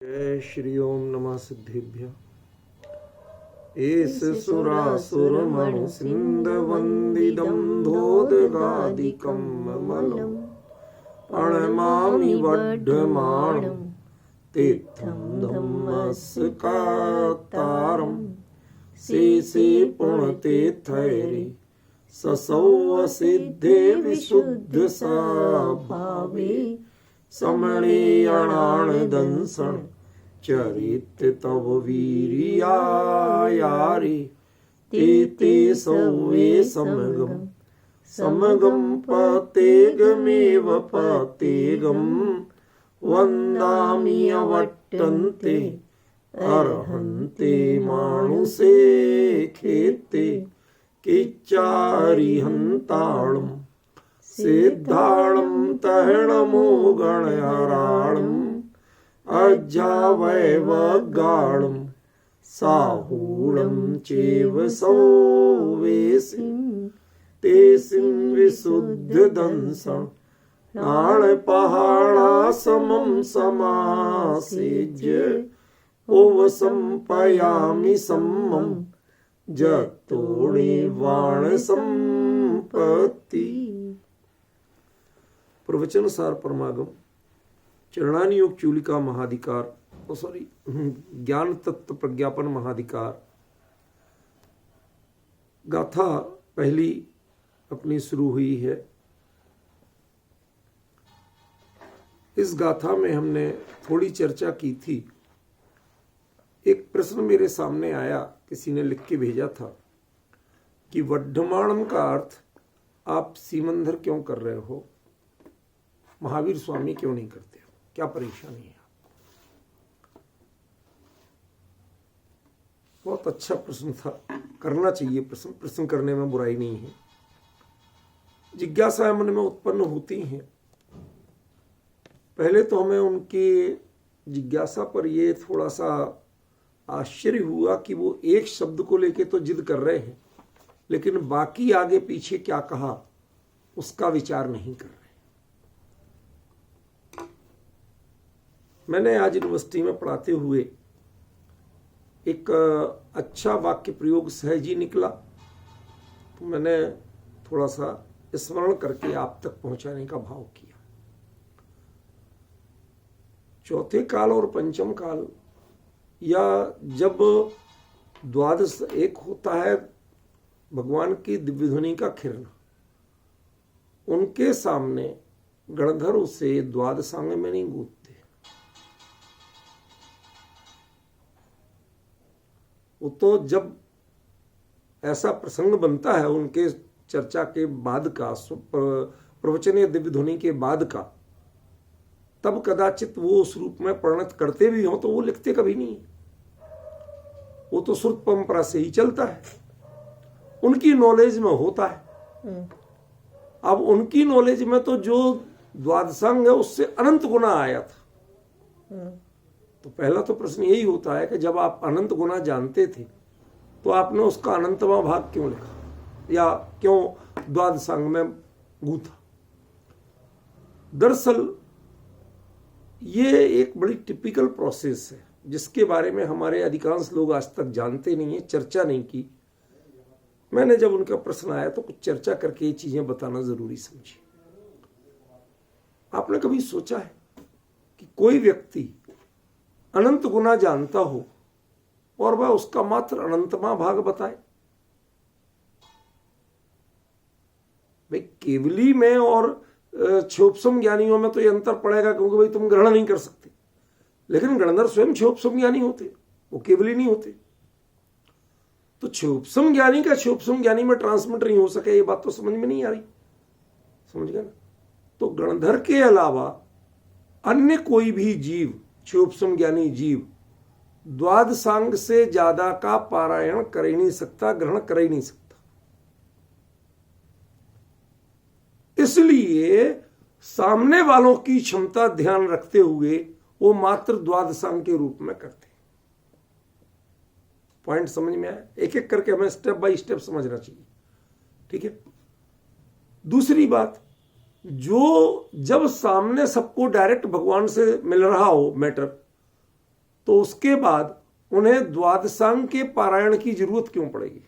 जय श्री ओम नमः सिद्धेभ्य। एस सुरासुरमणु सिंध वंदिदं धोदगादिकं ममलं प्रणमामि वड्ढमाणं तीर्थं धम्मस्कातारं शेषे पुण्यतीर्थैरे ससौ सिद्धे विशुद्ध भावे समणीयणान दंसन चरित तव वीर्यायारे ते सौवे समगम पतेगमेव पतेगम वंदामि अवट्टन्ते अर्हन्ते मानुषे खेते किच्चारिहन्ताणम् सिद्धाणं तहणमो गणहराणं अज्जावैवगाणं साहूणं चैव सौवेसिं तेसिं विशुद्धदंसं नाणपहाणासमं समासेज्य उपसंपयामि सम्मं जतोणिवाणसंपत्ति। प्रवचन सार परमागम चरणानी योग चूलिका महाधिकार ज्ञान तत्व प्रज्ञापन महाधिकार गाथा पहली अपनी शुरू हुई है। इस गाथा में हमने थोड़ी चर्चा की थी। एक प्रश्न मेरे सामने आया, किसी ने लिख के भेजा था कि वड्ढमाणम का अर्थ आप सीमंधर क्यों कर रहे हो, महावीर स्वामी क्यों नहीं करते हो, क्या परेशानी है? बहुत अच्छा प्रश्न था, करना चाहिए प्रश्न करने में बुराई नहीं है। जिज्ञासाएं मन में उत्पन्न होती हैं। पहले तो हमें उनकी जिज्ञासा पर ये थोड़ा सा आश्चर्य हुआ कि वो एक शब्द को लेके तो जिद कर रहे हैं, लेकिन बाकी आगे पीछे क्या कहा उसका विचार नहीं कर रहे। मैंने आज यूनिवर्सिटी में पढ़ाते हुए एक अच्छा वाक्य प्रयोग सहज ही निकला, तो मैंने थोड़ा सा स्मरण करके आप तक पहुंचाने का भाव किया। चौथे काल और पंचम काल, या जब द्वादश एक होता है भगवान की दिव्य ध्वनि का खिरण, उनके सामने गणधर उसे द्वादशांग में नहीं गूंथते। वो तो जब ऐसा प्रसंग बनता है उनके चर्चा के बाद का, प्रवचन या दिव्य ध्वनि के बाद का, तब कदाचित वो उस रूप में परिणत करते भी हो तो वो लिखते कभी नहीं। वो तो श्रुत परंपरा से ही चलता है, उनकी नॉलेज में होता है। अब उनकी नॉलेज में तो जो द्वादशांग है उससे अनंत गुना आया था। तो पहला तो प्रश्न यही होता है कि जब आप अनंत गुना जानते थे तो आपने उसका अनंतवां भाग क्यों लिखा, या क्यों द्वादशांग में गूंथा? दरअसल ये एक बड़ी टिपिकल प्रोसेस है जिसके बारे में हमारे अधिकांश लोग आज तक जानते नहीं है, चर्चा नहीं की। मैंने जब उनका प्रश्न आया तो कुछ चर्चा करके ये चीजें बताना जरूरी समझी। आपने कभी सोचा है कि कोई व्यक्ति अनंत गुना जानता हो और वह उसका मात्र अनंतवां भाग बताए? भाई केवली में और क्षोभसम ज्ञानियों में तो ये अंतर पड़ेगा, क्योंकि भाई तुम ग्रहण नहीं कर सकते, लेकिन गणधर स्वयं क्षोभसम ज्ञानी होते, वो केवली नहीं होते। तो क्षोभसम ज्ञानी का क्षोभसम ज्ञानी में ट्रांसमिट नहीं हो सके, ये बात तो समझ में नहीं आ रही, समझ गए ना? तो गणधर के अलावा अन्य कोई भी जीव, क्षोभसम ज्ञानी जीव, द्वादशांग से ज्यादा का पारायण कर ही नहीं सकता, ग्रहण कर ही नहीं सकता। इसलिए सामने वालों की क्षमता ध्यान रखते हुए वो मात्र द्वादशांग के रूप में करते। पॉइंट समझ में आया? एक एक करके हमें स्टेप बाय स्टेप समझना चाहिए, ठीक है? दूसरी बात, जो जब सामने सबको डायरेक्ट भगवान से मिल रहा हो मैटर, तो उसके बाद उन्हें द्वादशांग के पारायण की जरूरत क्यों पड़ेगी?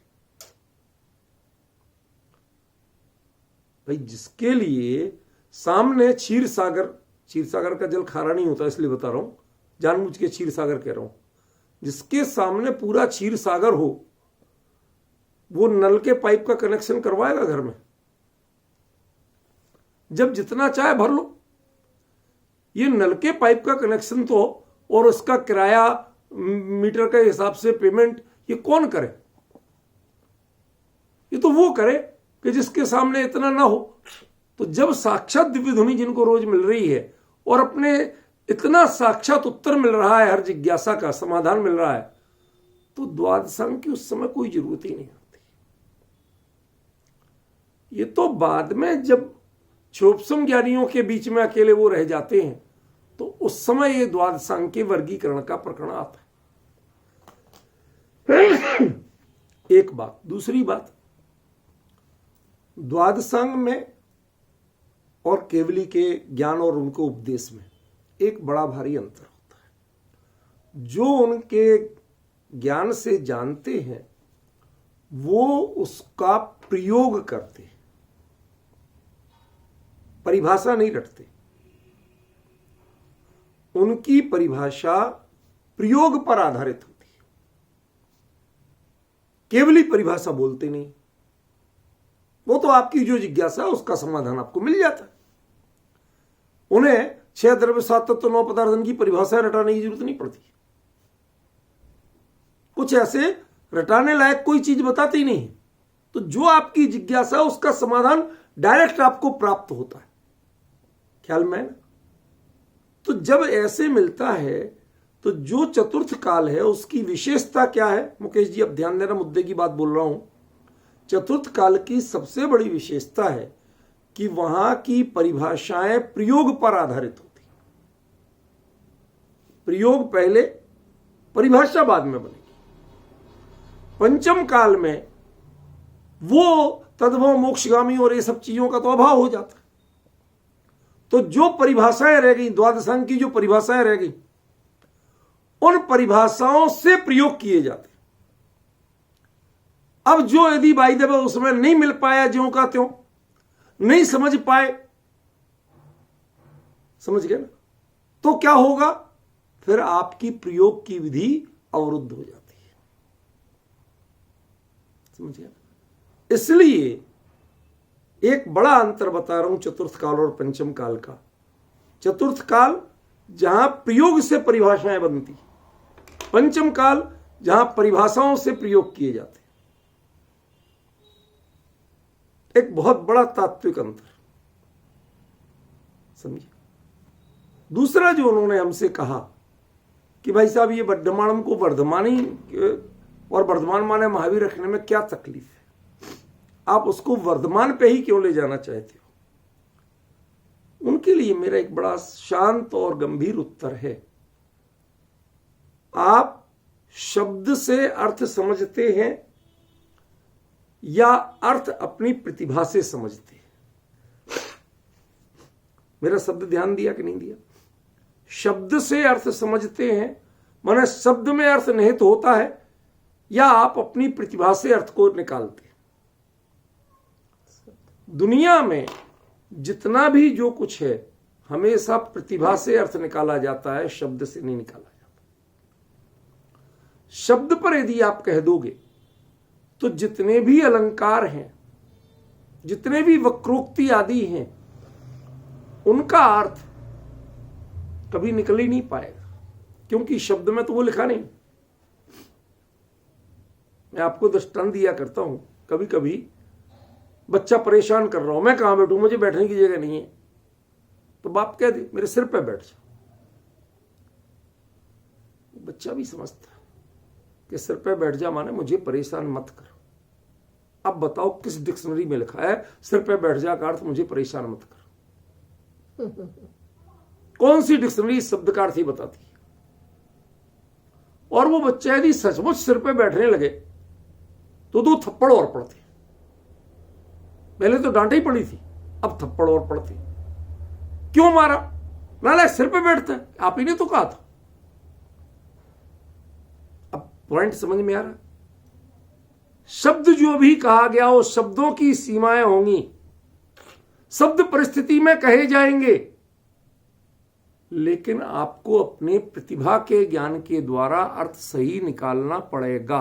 भाई जिसके लिए सामने क्षीर सागर का जल खारा नहीं होता, इसलिए बता रहा हूं, जानबूझ के क्षीर सागर कह रहा हूं, जिसके सामने पूरा क्षीर सागर हो वो नल के पाइप का कनेक्शन करवाएगा घर में? जब जितना चाहे भर लो। ये नल के पाइप का कनेक्शन तो और उसका किराया मीटर के हिसाब से पेमेंट ये कौन करे? ये तो वो करे कि जिसके सामने इतना ना हो। तो जब साक्षात दिव्य ध्वनि जिनको रोज मिल रही है और अपने इतना साक्षात उत्तर मिल रहा है, हर जिज्ञासा का समाधान मिल रहा है, तो द्वादशांग की उस समय कोई जरूरत ही नहीं होती। ये तो बाद में जब क्षोभसम ज्ञानियों के बीच में अकेले वो रह जाते हैं तो उस समय ये द्वादशांग के वर्गीकरण का प्रकरण आता है। एक बात। दूसरी बात, द्वादशांग में और केवली के ज्ञान और उनको उपदेश में एक बड़ा भारी अंतर होता है। जो उनके ज्ञान से जानते हैं वो उसका प्रयोग करते हैं, परिभाषा नहीं रटते। उनकी परिभाषा प्रयोग पर आधारित होती है, केवली परिभाषा बोलते नहीं। वो तो आपकी जो जिज्ञासा है उसका समाधान आपको मिल जाता है। उन्हें 6 द्रव्य 7 तत्व 9 पदार्थ की परिभाषाएं रटाने की जरूरत नहीं पड़ती। कुछ ऐसे रटाने लायक कोई चीज बताते ही नहीं। तो जो आपकी जिज्ञासा है उसका समाधान डायरेक्ट आपको प्राप्त होता है। ख्याल में? तो जब ऐसे मिलता है तो जो चतुर्थ काल है उसकी विशेषता क्या है? मुकेश जी अब ध्यान देना, मुद्दे की बात बोल रहा हूं। चतुर्थ काल की सबसे बड़ी विशेषता है कि वहां की परिभाषाएं प्रयोग पर आधारित होती। प्रयोग पहले, परिभाषा बाद में बनेगी। पंचम काल में वो तद्भव मोक्षगामी और ये सब चीजों का तो अभाव हो जाता है। तो जो परिभाषाएं रह गई, द्वादशांग की जो परिभाषाएं रह गई, उन परिभाषाओं से प्रयोग किए जाते। अब जो यदि बाई दबे उसमें नहीं मिल पाया, ज्यों का त्यों नहीं समझ पाए, समझ गए ना, तो क्या होगा? फिर आपकी प्रयोग की विधि अवरुद्ध हो जाती है। समझ गए? इसलिए एक बड़ा अंतर बता रहा हूं चतुर्थ काल और पंचम काल का। चतुर्थ काल जहां प्रयोग से परिभाषाएं बनती, पंचम काल जहां परिभाषाओं से प्रयोग किए जाते। एक बहुत बड़ा तात्विक अंतर, समझिए। दूसरा जो उन्होंने हमसे कहा कि भाई साहब ये वर्धमानम को वर्धमानी और वर्धमान माने महावीर रखने में क्या तकलीफ है, आप उसको वर्धमान पे ही क्यों ले जाना चाहते हो? उनके लिए मेरा एक बड़ा शांत और गंभीर उत्तर है। आप शब्द से अर्थ समझते हैं या अर्थ अपनी प्रतिभा से समझते हैं? मेरा शब्द ध्यान दिया कि नहीं दिया? शब्द से अर्थ समझते हैं माने शब्द में अर्थ निहित होता है, या आप अपनी प्रतिभा से अर्थ को निकालते हैं? दुनिया में जितना भी जो कुछ है हमेशा प्रतिभा से अर्थ निकाला जाता है, शब्द से नहीं निकाला जाता। शब्द पर यदि आप कह दोगे तो जितने भी अलंकार हैं, जितने भी वक्रोक्ति आदि हैं, उनका अर्थ कभी निकल ही नहीं पाएगा, क्योंकि शब्द में तो वो लिखा नहीं। मैं आपको दृष्टांत दिया करता हूं, कभी कभी बच्चा परेशान कर रहा हूं, मैं कहां बैठूं, मुझे बैठने की जगह नहीं है, तो बाप कह दे मेरे सिर पे बैठ जा। बच्चा भी समझता है कि सिर पे बैठ जा माने मुझे परेशान मत कर। अब बताओ किस डिक्शनरी में लिखा है सिर पे बैठ जा का अर्थ मुझे परेशान मत कर? कौन सी डिक्शनरी इस शब्द का अर्थ ही बताती है? और वो बच्चा यदि सचमुच सिर पे बैठने लगे तो 2 थप्पड़ और पड़ते। पहले तो डांटे ही पड़ी थी, अब थप्पड़ और पड़ते। क्यों मारा? नालायक सिर पे बैठता है, आप ही ने तो कहा था। पॉइंट समझ में आ रहा? शब्द जो भी कहा गया वो शब्दों की सीमाएं होंगी, शब्द परिस्थिति में कहे जाएंगे, लेकिन आपको अपने प्रतिभा के ज्ञान के द्वारा अर्थ सही निकालना पड़ेगा।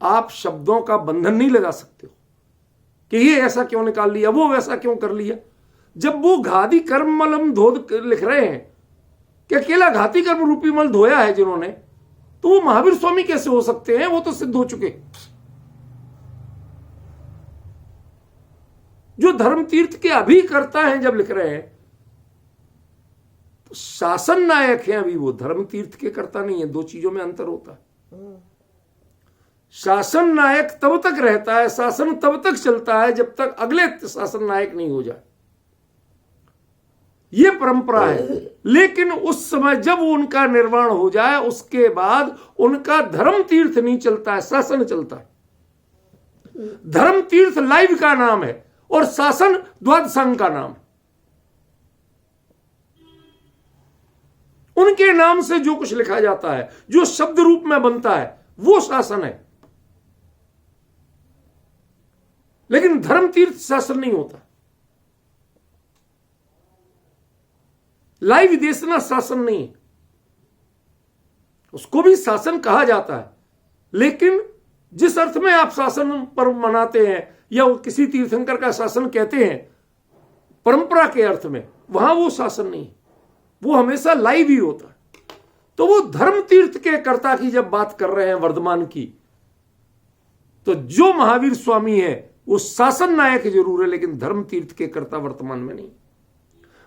आप शब्दों का बंधन नहीं लगा सकते हो कि ये ऐसा क्यों निकाल लिया, वो वैसा क्यों कर लिया। जब वो घाती कर्म मलम धोध लिख रहे हैं कि अकेला घाती कर्म रूपी मल धोया है जिन्होंने, तो वो महावीर स्वामी कैसे हो सकते हैं? वो तो सिद्ध हो चुके। जो धर्म तीर्थ के अभी करता है जब लिख रहे हैं, तो शासन नायक हैं अभी, वो धर्म तीर्थ के करता नहीं है। दो चीजों में अंतर होता है। शासन नायक तब तक रहता है, शासन तब तक चलता है जब तक अगले शासन नायक नहीं हो जाए, ये परंपरा है। लेकिन उस समय जब उनका निर्माण हो जाए उसके बाद उनका धर्म तीर्थ नहीं चलता है, शासन चलता है। धर्म तीर्थ लाइव का नाम है और शासन द्वादशांग का नाम है। उनके नाम से जो कुछ लिखा जाता है, जो शब्द रूप में बनता है, वो शासन है। लेकिन धर्म तीर्थ शासन नहीं होता। लाइव देशना शासन नहीं है, उसको भी शासन कहा जाता है, लेकिन जिस अर्थ में आप शासन पर्व मनाते हैं या वो किसी तीर्थंकर का शासन कहते हैं परंपरा के अर्थ में, वहां वो शासन नहीं है, वो हमेशा लाइव ही होता है। तो वो धर्म तीर्थ के कर्ता की जब बात कर रहे हैं वर्धमान की, तो जो महावीर स्वामी है वो शासन नायक जरूर है, लेकिन धर्म तीर्थ के कर्ता वर्तमान में नहीं।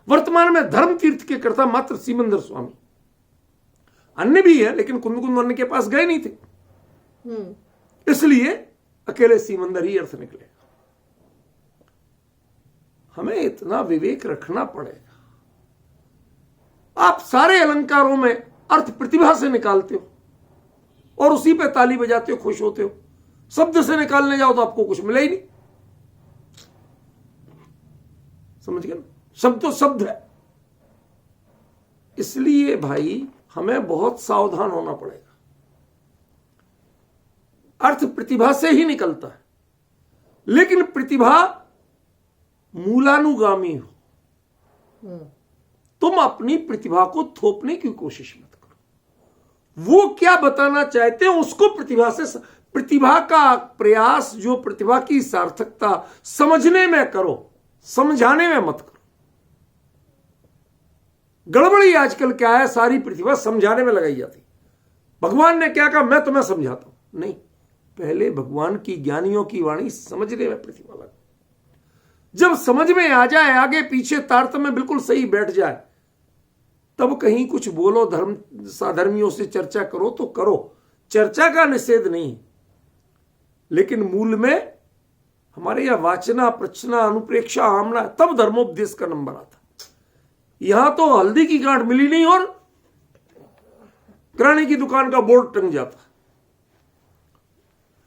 वर्तमान में धर्म तीर्थ के कर्ता मात्र सीमंदर स्वामी, अन्य भी है लेकिन कुंद अन्य के पास गए नहीं थे, इसलिए अकेले सीमंदर ही अर्थ निकलेगा। हमें इतना विवेक रखना पड़ेगा। आप सारे अलंकारों में अर्थ प्रतिभा से निकालते हो और उसी पे ताली बजाते हो, खुश होते हो। शब्द से निकालने जाओ तो आपको कुछ मिला ही नहीं। समझ गए ना? शब्द तो शब्द है। इसलिए भाई हमें बहुत सावधान होना पड़ेगा। अर्थ प्रतिभा से ही निकलता है, लेकिन प्रतिभा मूलानुगामी हो। तुम अपनी प्रतिभा को थोपने की कोशिश मत करो। वो क्या बताना चाहते हैं उसको प्रतिभा का प्रयास, जो प्रतिभा की सार्थकता समझने में करो, समझाने में मत करो। गड़बड़ी आजकल क्या है, सारी प्रतिभा समझाने में लगाई जाती। भगवान ने क्या कहा, मैं तुम्हें समझाता हूं। नहीं, पहले भगवान की ज्ञानियों की वाणी समझने में प्रतिभा लगा। जब समझ में आ जाए, आगे पीछे तारतम्य बिल्कुल सही बैठ जाए, तब कहीं कुछ बोलो, धर्म साधर्मियों से चर्चा करो तो करो, चर्चा का निषेध नहीं। लेकिन मूल में हमारे यहां वाचना, प्रचना, अनुप्रेक्षा, आमना, तब धर्मोपदेश का नंबर आता। यहां तो हल्दी की गांठ मिली नहीं और किराने की दुकान का बोर्ड टंग जाता।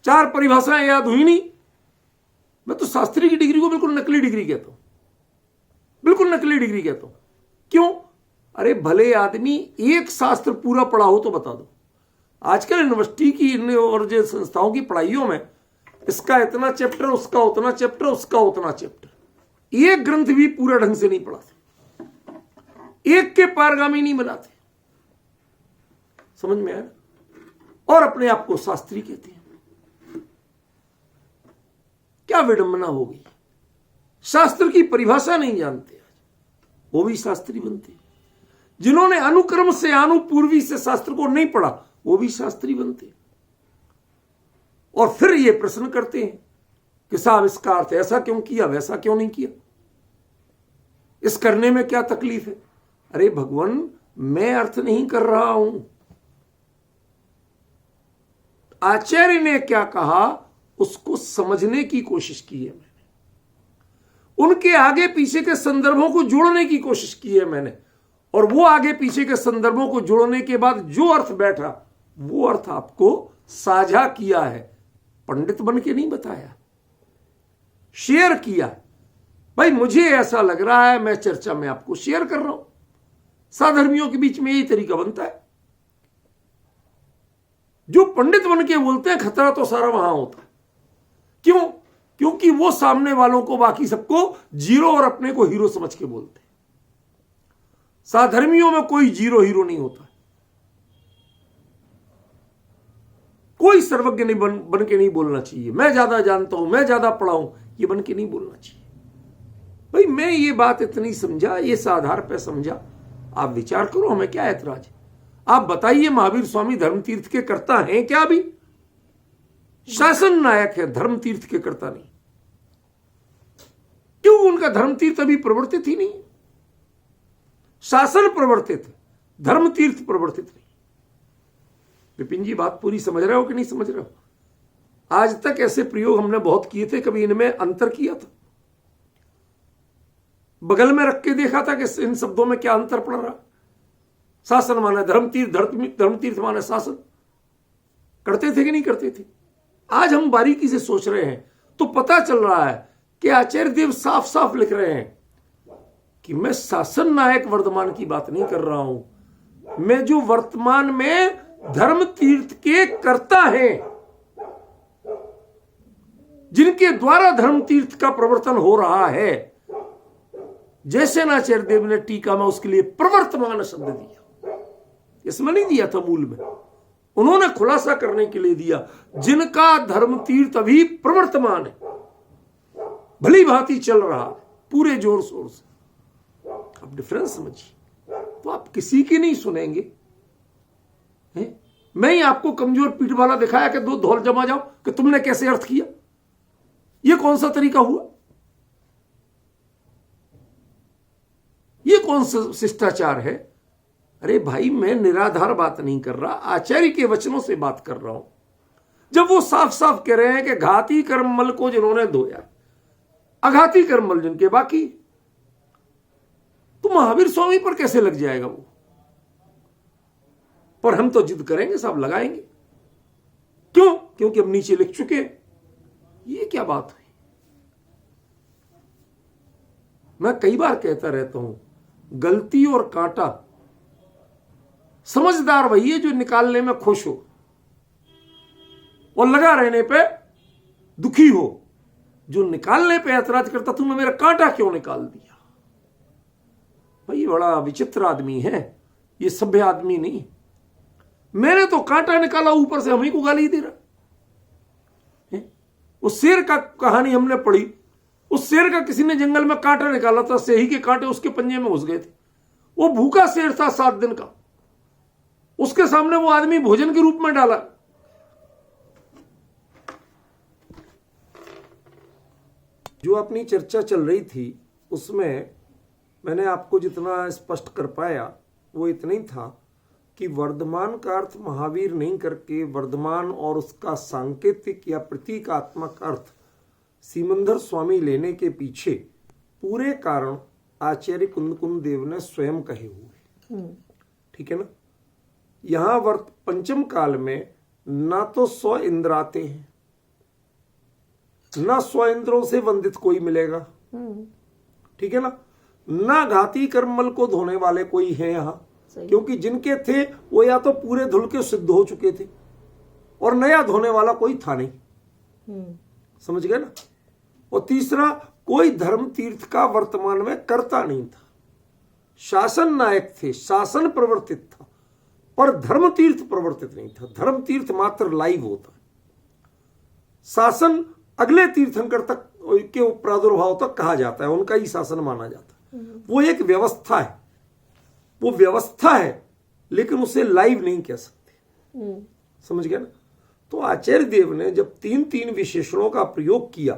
4 परिभाषाएं याद हुई नहीं। मैं तो शास्त्री की डिग्री को बिल्कुल नकली डिग्री कहता हूं, बिल्कुल नकली डिग्री कहता हूं। क्यों? अरे भले आदमी एक शास्त्र पूरा पढ़ा हो तो बता दो। आजकल यूनिवर्सिटी की और जो संस्थाओं की पढ़ाइयों में इसका इतना चैप्टर, उसका उतना चैप्टर, उसका उतना चैप्टर, एक ग्रंथ भी पूरा ढंग से नहीं पढ़ाते, एक के पारगामी नहीं बनाते। समझ में आया? और अपने आप को शास्त्री कहते हैं। क्या विडंबना होगी। शास्त्र की परिभाषा नहीं जानते, वो भी शास्त्री बनते। जिन्होंने अनुक्रम से, अनुपूर्वी से शास्त्र को नहीं पढ़ा, वो भी शास्त्री बनते। और फिर ये प्रश्न करते हैं कि साहब इसका अर्थ ऐसा क्यों किया, वैसा क्यों नहीं किया, इस करने में क्या तकलीफ है। अरे भगवान, मैं अर्थ नहीं कर रहा हूं, आचार्य ने क्या कहा उसको समझने की कोशिश की है मैंने। उनके आगे पीछे के संदर्भों को जोड़ने की कोशिश की है मैंने, और वो आगे पीछे के संदर्भों को जोड़ने के बाद जो अर्थ बैठा, वो अर्थ आपको साझा किया है। पंडित बन के नहीं बताया, शेयर किया। भाई मुझे ऐसा लग रहा है, मैं चर्चा में आपको शेयर कर रहा हूं। साधर्मियों के बीच में यही तरीका बनता है। पंडित बन के बोलते हैं खतरा तो सारा वहां होता है। क्यों? क्योंकि वो सामने वालों को, बाकी सबको जीरो और अपने को हीरो समझ के बोलते हैं। साधर्मियों में कोई जीरो हीरो नहीं होता, कोई सर्वज्ञ नहीं बन के नहीं बोलना चाहिए। मैं ज्यादा जानता हूं, मैं ज्यादा पढ़ा हूं, ये बन के नहीं बोलना चाहिए। भाई मैं ये बात इतनी समझा, ये इस आधार पर समझा, आप विचार करो, हमें क्या ऐतराज है। आप बताइए, महावीर स्वामी धर्म तीर्थ के कर्ता हैं क्या? अभी शासन नायक है, धर्म तीर्थ के कर्ता नहीं। क्यों? उनका धर्म तीर्थ अभी प्रवर्तित ही नहीं। शासन प्रवर्तित है, धर्म तीर्थ प्रवर्तित नहीं। विपिन जी बात पूरी समझ रहे हो कि नहीं समझ रहे हो? आज तक ऐसे प्रयोग हमने बहुत किए थे, कभी इनमें अंतर किया था? बगल में रख के देखा था कि इन शब्दों में क्या अंतर पड़ रहा? शासन माने धर्म तीर्थ, धर्म तीर्थ माने शासन। करते थे कि नहीं करते थे? आज हम बारीकी से सोच रहे हैं तो पता चल रहा है कि आचार्य देव साफ साफ लिख रहे हैं कि मैं शासन नायक वर्तमान की बात नहीं कर रहा हूं। मैं जो वर्तमान में धर्म तीर्थ के कर्ता हैं, जिनके द्वारा धर्म तीर्थ का प्रवर्तन हो रहा है, जैसे आचार्य देव ने टीका में उसके लिए प्रवर्तमान शब्द दिया, इसमें नहीं दिया था मूल में, उन्होंने खुलासा करने के लिए दिया, जिनका धर्म तीर्थ अभी प्रवर्तमान है, भली भांति चल रहा है पूरे जोर शोर से। आप डिफरेंस समझिए। तो आप किसी की नहीं सुनेंगे। मैं ही आपको कमजोर पीठ वाला दिखाया कि दो धौल जमा जाओ कि तुमने कैसे अर्थ किया? यह कौन सा तरीका हुआ? यह कौन सा शिष्टाचार है? अरे भाई, मैं निराधार बात नहीं कर रहा, आचार्य के वचनों से बात कर रहा हूं। जब वो साफ साफ कह रहे हैं कि घाती कर्ममल को जिन्होंने धोया, अघाती कर्ममल जिनके बाकी, तो महावीर स्वामी पर कैसे लग जाएगा वो? पर हम तो जिद करेंगे, सब लगाएंगे। क्यों? क्योंकि हम नीचे लिख चुके हैं। ये क्या बात हुई? मैं कई बार कहता रहता हूं, गलती और कांटा, समझदार वही है जो निकालने में खुश हो और लगा रहने पे दुखी हो। जो निकालने पे ऐतराज करता, तुमने मेरा कांटा क्यों निकाल दिया? भाई बड़ा विचित्र आदमी है ये, सभ्य आदमी नहीं। मैंने तो कांटा निकाला, ऊपर से हम ही को गाली दे रहा है। उस शेर का कहानी हमने पढ़ी, उस शेर का किसी ने जंगल में कांटा निकाला था, सेही के कांटे उसके पंजे में घुस गए थे। वो भूखा शेर था 7 दिन का, उसके सामने वो आदमी भोजन के रूप में डाला। जो अपनी चर्चा चल रही थी उसमें मैंने आपको जितना स्पष्ट कर पाया वो इतना ही था कि वर्धमान का अर्थ महावीर नहीं करके वर्धमान और उसका सांकेतिक या प्रतीकात्मक अर्थ सीमंदर स्वामी लेने के पीछे पूरे कारण आचार्य कुंद देव ने स्वयं कहे हुए। ठीक है ना? यहां पंचम काल में ना तो 100 इंद्र आते हैं, ना 100 इंद्रों से वंदित कोई मिलेगा। ठीक है ना? ना घाती कर्ममल को धोने वाले कोई है यहां, क्योंकि जिनके थे वो या तो पूरे धुल के सिद्ध हो चुके थे और नया धोने वाला कोई था नहीं। समझ गए ना? और तीसरा, कोई धर्म तीर्थ का वर्तमान में कर्ता नहीं था। शासन नायक थे, शासन प्रवर्तित था, पर धर्म तीर्थ प्रवर्तित नहीं था। धर्म तीर्थ मात्र लाइव होता है, शासन अगले तीर्थंकर तक के प्रादुर्भाव तक कहा जाता है, उनका ही शासन माना जाता है। वो एक व्यवस्था है, वो व्यवस्था है, लेकिन उसे लाइव नहीं कह सकते। समझ गया ना? तो आचार्य देव ने जब 3 विशेषणों का प्रयोग किया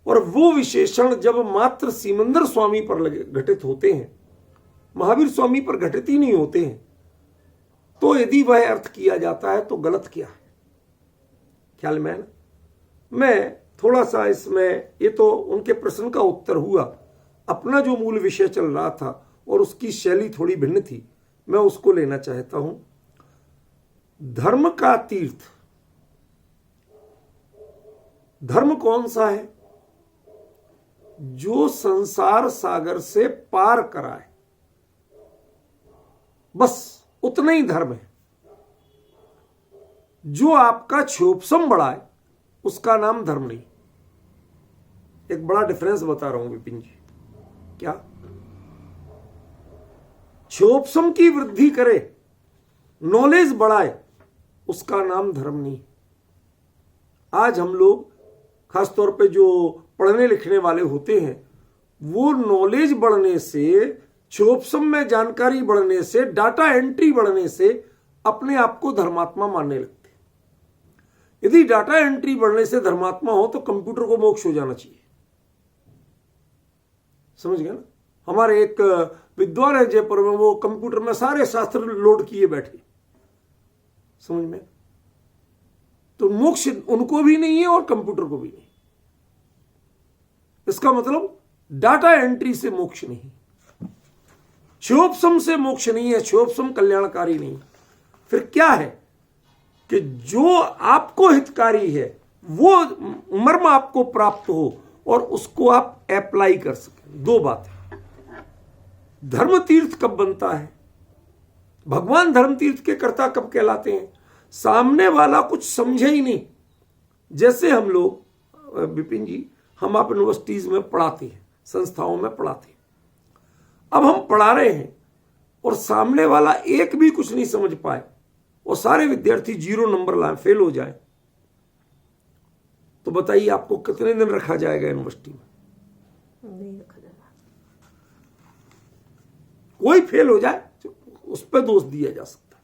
और वो विशेषण जब मात्र सीमंदर स्वामी पर घटित होते हैं, महावीर स्वामी पर घटित ही नहीं होते हैं, तो यदि वह अर्थ किया जाता है तो गलत क्या है? ख्याल में है ना? मैं थोड़ा सा इसमें, ये तो उनके प्रश्न का उत्तर हुआ, अपना जो मूल विषय चल रहा था और उसकी शैली थोड़ी भिन्न थी, मैं उसको लेना चाहता हूं। धर्म का तीर्थ, धर्म कौन सा है? जो संसार सागर से पार कराए, बस उतना ही धर्म है। जो आपका क्षोभसम बढ़ाए उसका नाम धर्म नहीं। एक बड़ा डिफरेंस बता रहा हूं विपिन जी। क्या? क्षोभसम की वृद्धि करे, नॉलेज बढ़ाए, उसका नाम धर्म नहीं। आज हम लोग खासतौर पे जो पढ़ने लिखने वाले होते हैं, वो नॉलेज बढ़ने से, क्षोभसम में जानकारी बढ़ने से, डाटा एंट्री बढ़ने से अपने आप को धर्मात्मा मानने लगते। यदि डाटा एंट्री बढ़ने से धर्मात्मा हो तो कंप्यूटर को मोक्ष हो जाना चाहिए। समझ गए ना? हमारे एक विद्वान है जयपुर में, वो कंप्यूटर में सारे शास्त्र लोड किए बैठे। समझ में? तो मोक्ष उनको भी नहीं है और कंप्यूटर को भी नहीं। इसका मतलब डाटा एंट्री से मोक्ष नहीं, क्षोभसम से मोक्ष नहीं है, क्षोभसम कल्याणकारी नहीं। फिर क्या है कि जो आपको हितकारी है वो मर्म आपको प्राप्त हो और उसको आप अप्लाई कर सकें। दो बातें। धर्म तीर्थ कब बनता है? भगवान धर्म तीर्थ के कर्ता कब कहलाते हैं? सामने वाला कुछ समझे ही नहीं। जैसे हम लोग विपिन जी, हम आप यूनिवर्सिटीज में पढ़ाते हैं, संस्थाओं में पढ़ाते हैं। अब हम पढ़ा रहे हैं और सामने वाला एक भी कुछ नहीं समझ पाए और सारे विद्यार्थी 0 नंबर लाए, फेल हो जाए, तो बताइए आपको कितने दिन रखा जाएगा यूनिवर्सिटी में? नहीं रखा जाएगा। कोई फेल हो जाए उस पर दोष दिया जा सकता है,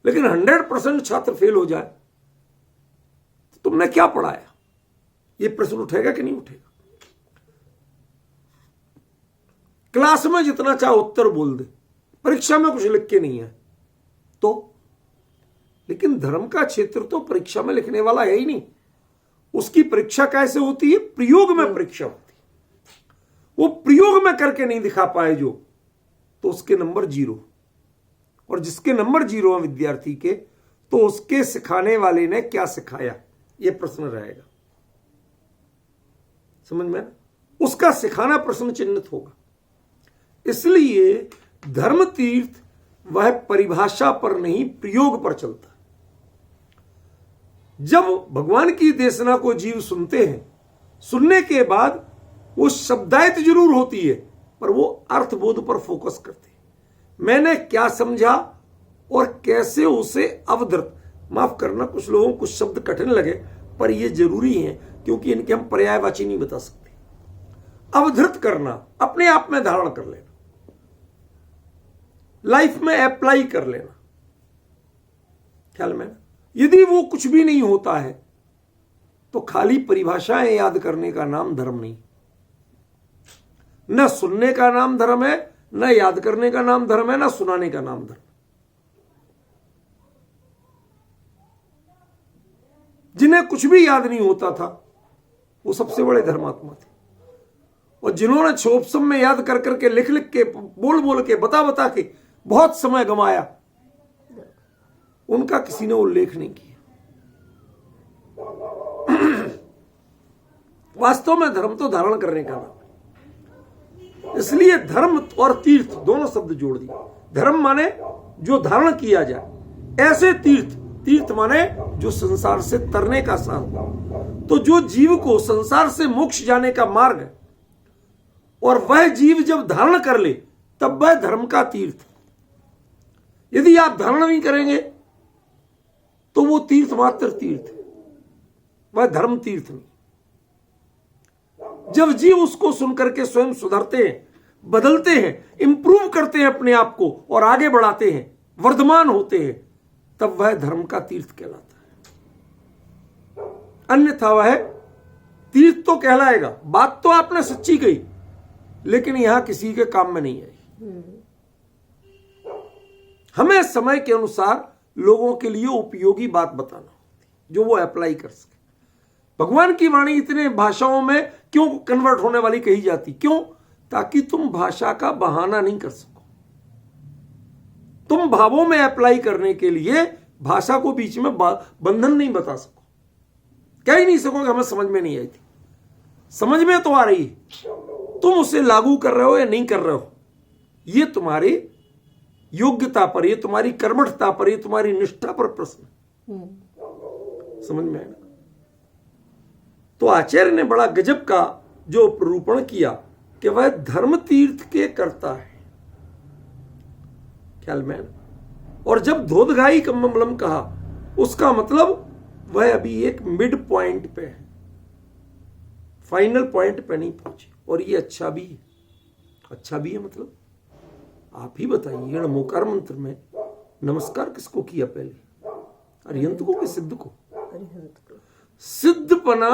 लेकिन 100% छात्र फेल हो जाए तो तुमने क्या पढ़ाया? ये प्रश्न उठेगा कि नहीं उठेगा? क्लास में जितना चाहे उत्तर बोल दे, परीक्षा में कुछ लिख के नहीं है तो। लेकिन धर्म का क्षेत्र तो परीक्षा में लिखने वाला है ही नहीं। उसकी परीक्षा कैसे होती है? प्रयोग में परीक्षा होती है। वो प्रयोग में करके नहीं दिखा पाए जो, तो उसके नंबर 0। और जिसके नंबर 0 है विद्यार्थी के, तो उसके सिखाने वाले ने क्या सिखाया, यह प्रश्न रहेगा। समझ में? उसका सिखाना प्रश्न चिन्हित होगा। इसलिए धर्म तीर्थ वह परिभाषा पर नहीं, प्रयोग पर चलता है। जब भगवान की देशना को जीव सुनते हैं, सुनने के बाद वो शब्दायत जरूर होती है, पर वो अर्थबोध पर फोकस करते हैं। मैंने क्या समझा और कैसे उसे अवधृत, माफ करना कुछ लोगों को कुछ शब्द कठिन लगे, पर ये जरूरी है क्योंकि इनके हम पर्यायवाची नहीं बता सकते। अवधृत करना, अपने आप में धारण कर लेना, लाइफ में अप्लाई कर लेना। ख्याल में? यदि वो कुछ भी नहीं होता है तो खाली परिभाषाएं याद करने का नाम धर्म नहीं। न सुनने का नाम धर्म है, न याद करने का नाम धर्म है, न सुनाने का नाम धर्म। जिन्हें कुछ भी याद नहीं होता था वो सबसे बड़े धर्मात्मा थे, और जिन्होंने क्षोभसम में याद कर करके, लिख लिख के, बोल बोल के, बता बता के बहुत समय गंवाया, उनका किसी ने उल्लेख नहीं किया। वास्तव में धर्म तो धारण करने का नाम है। इसलिए धर्म और तीर्थ दोनों शब्द जोड़ दिए। धर्म माने जो धारण किया जाए, ऐसे तीर्थ, तीर्थ माने जो संसार से तरने का साधन। तो जो जीव को संसार से मोक्ष जाने का मार्ग है, और वह जीव जब धारण कर ले तब वह धर्म का तीर्थ। यदि आप धारण नहीं करेंगे तो वो तीर्थ मात्र तीर्थ है, वह धर्म तीर्थ नहीं। जब जीव उसको सुनकर के स्वयं सुधरते हैं, बदलते हैं, इंप्रूव करते हैं अपने आप को और आगे बढ़ाते हैं, वर्धमान होते हैं, तब वह धर्म का तीर्थ कहलाता है। अन्यथा वह तीर्थ तो कहलाएगा। बात तो आपने सच्ची कही, लेकिन यहां किसी के काम में नहीं आई। हमें समय के अनुसार लोगों के लिए उपयोगी बात बताना होती, जो वो अप्लाई कर सके। भगवान की वाणी इतने भाषाओं में क्यों कन्वर्ट होने वाली कही जाती? क्यों? ताकि तुम भाषा का बहाना नहीं कर सको। तुम भावों में अप्लाई करने के लिए भाषा को बीच में बंधन नहीं बता सको, कह ही नहीं सकोगे हमें समझ में नहीं आई थी। समझ में तो आ रही है, तुम उसे लागू कर रहे हो या नहीं कर रहे हो, ये तुम्हारी योग्यता पर, ये तुम्हारी कर्मठता पर, ये तुम्हारी निष्ठा पर प्रश्न। समझ में आया? तो आचार्य ने बड़ा गजब का जो प्ररूपण किया कि वह धर्म तीर्थ के करता है, ख्याल में आया? और जब धोदघाई कम्मलम कहा, उसका मतलब वह अभी एक मिड पॉइंट पे है, फाइनल पॉइंट पे नहीं पहुंचे। और ये अच्छा भी है, अच्छा भी है मतलब आप ही बताइए, नमोकार मंत्र में नमस्कार किसको किया पहले, अरिहंत को कि सिद्ध को? अरिहंत को। सिद्धपना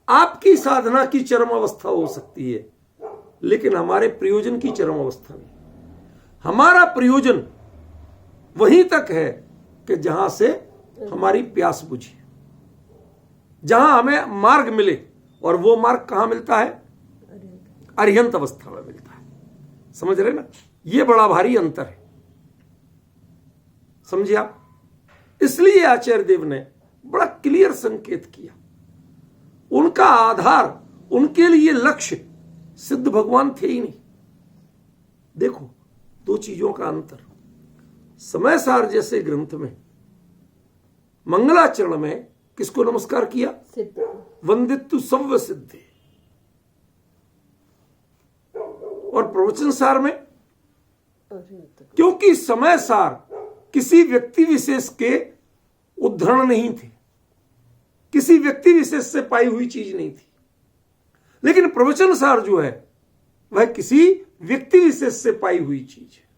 आपकी साधना की चरम अवस्था हो सकती है, लेकिन हमारे प्रयोजन की चरम अवस्था नहीं। हमारा प्रयोजन वहीं तक है कि जहां से हमारी प्यास बुझे, जहां हमें मार्ग मिले, और वो मार्ग कहां मिलता है? अरिहंत अवस्था में मिलता है। समझ रहे ना? ये बड़ा भारी अंतर है, समझिए आप। इसलिए आचार्य देव ने बड़ा क्लियर संकेत किया। उनका आधार, उनके लिए लक्ष्य सिद्ध भगवान थे ही नहीं। देखो दो चीजों का अंतर। समय सार जैसे ग्रंथ में मंगलाचरण में किसको नमस्कार किया? सिद्ध। वंदितु सव्य सिद्धे। और प्रवचन सार में, क्योंकि समय सार किसी व्यक्ति विशेष के उद्धरण नहीं थे, किसी व्यक्ति विशेष से पाई हुई चीज नहीं थी, लेकिन प्रवचन सार जो है वह किसी व्यक्ति विशेष से पाई हुई चीज है।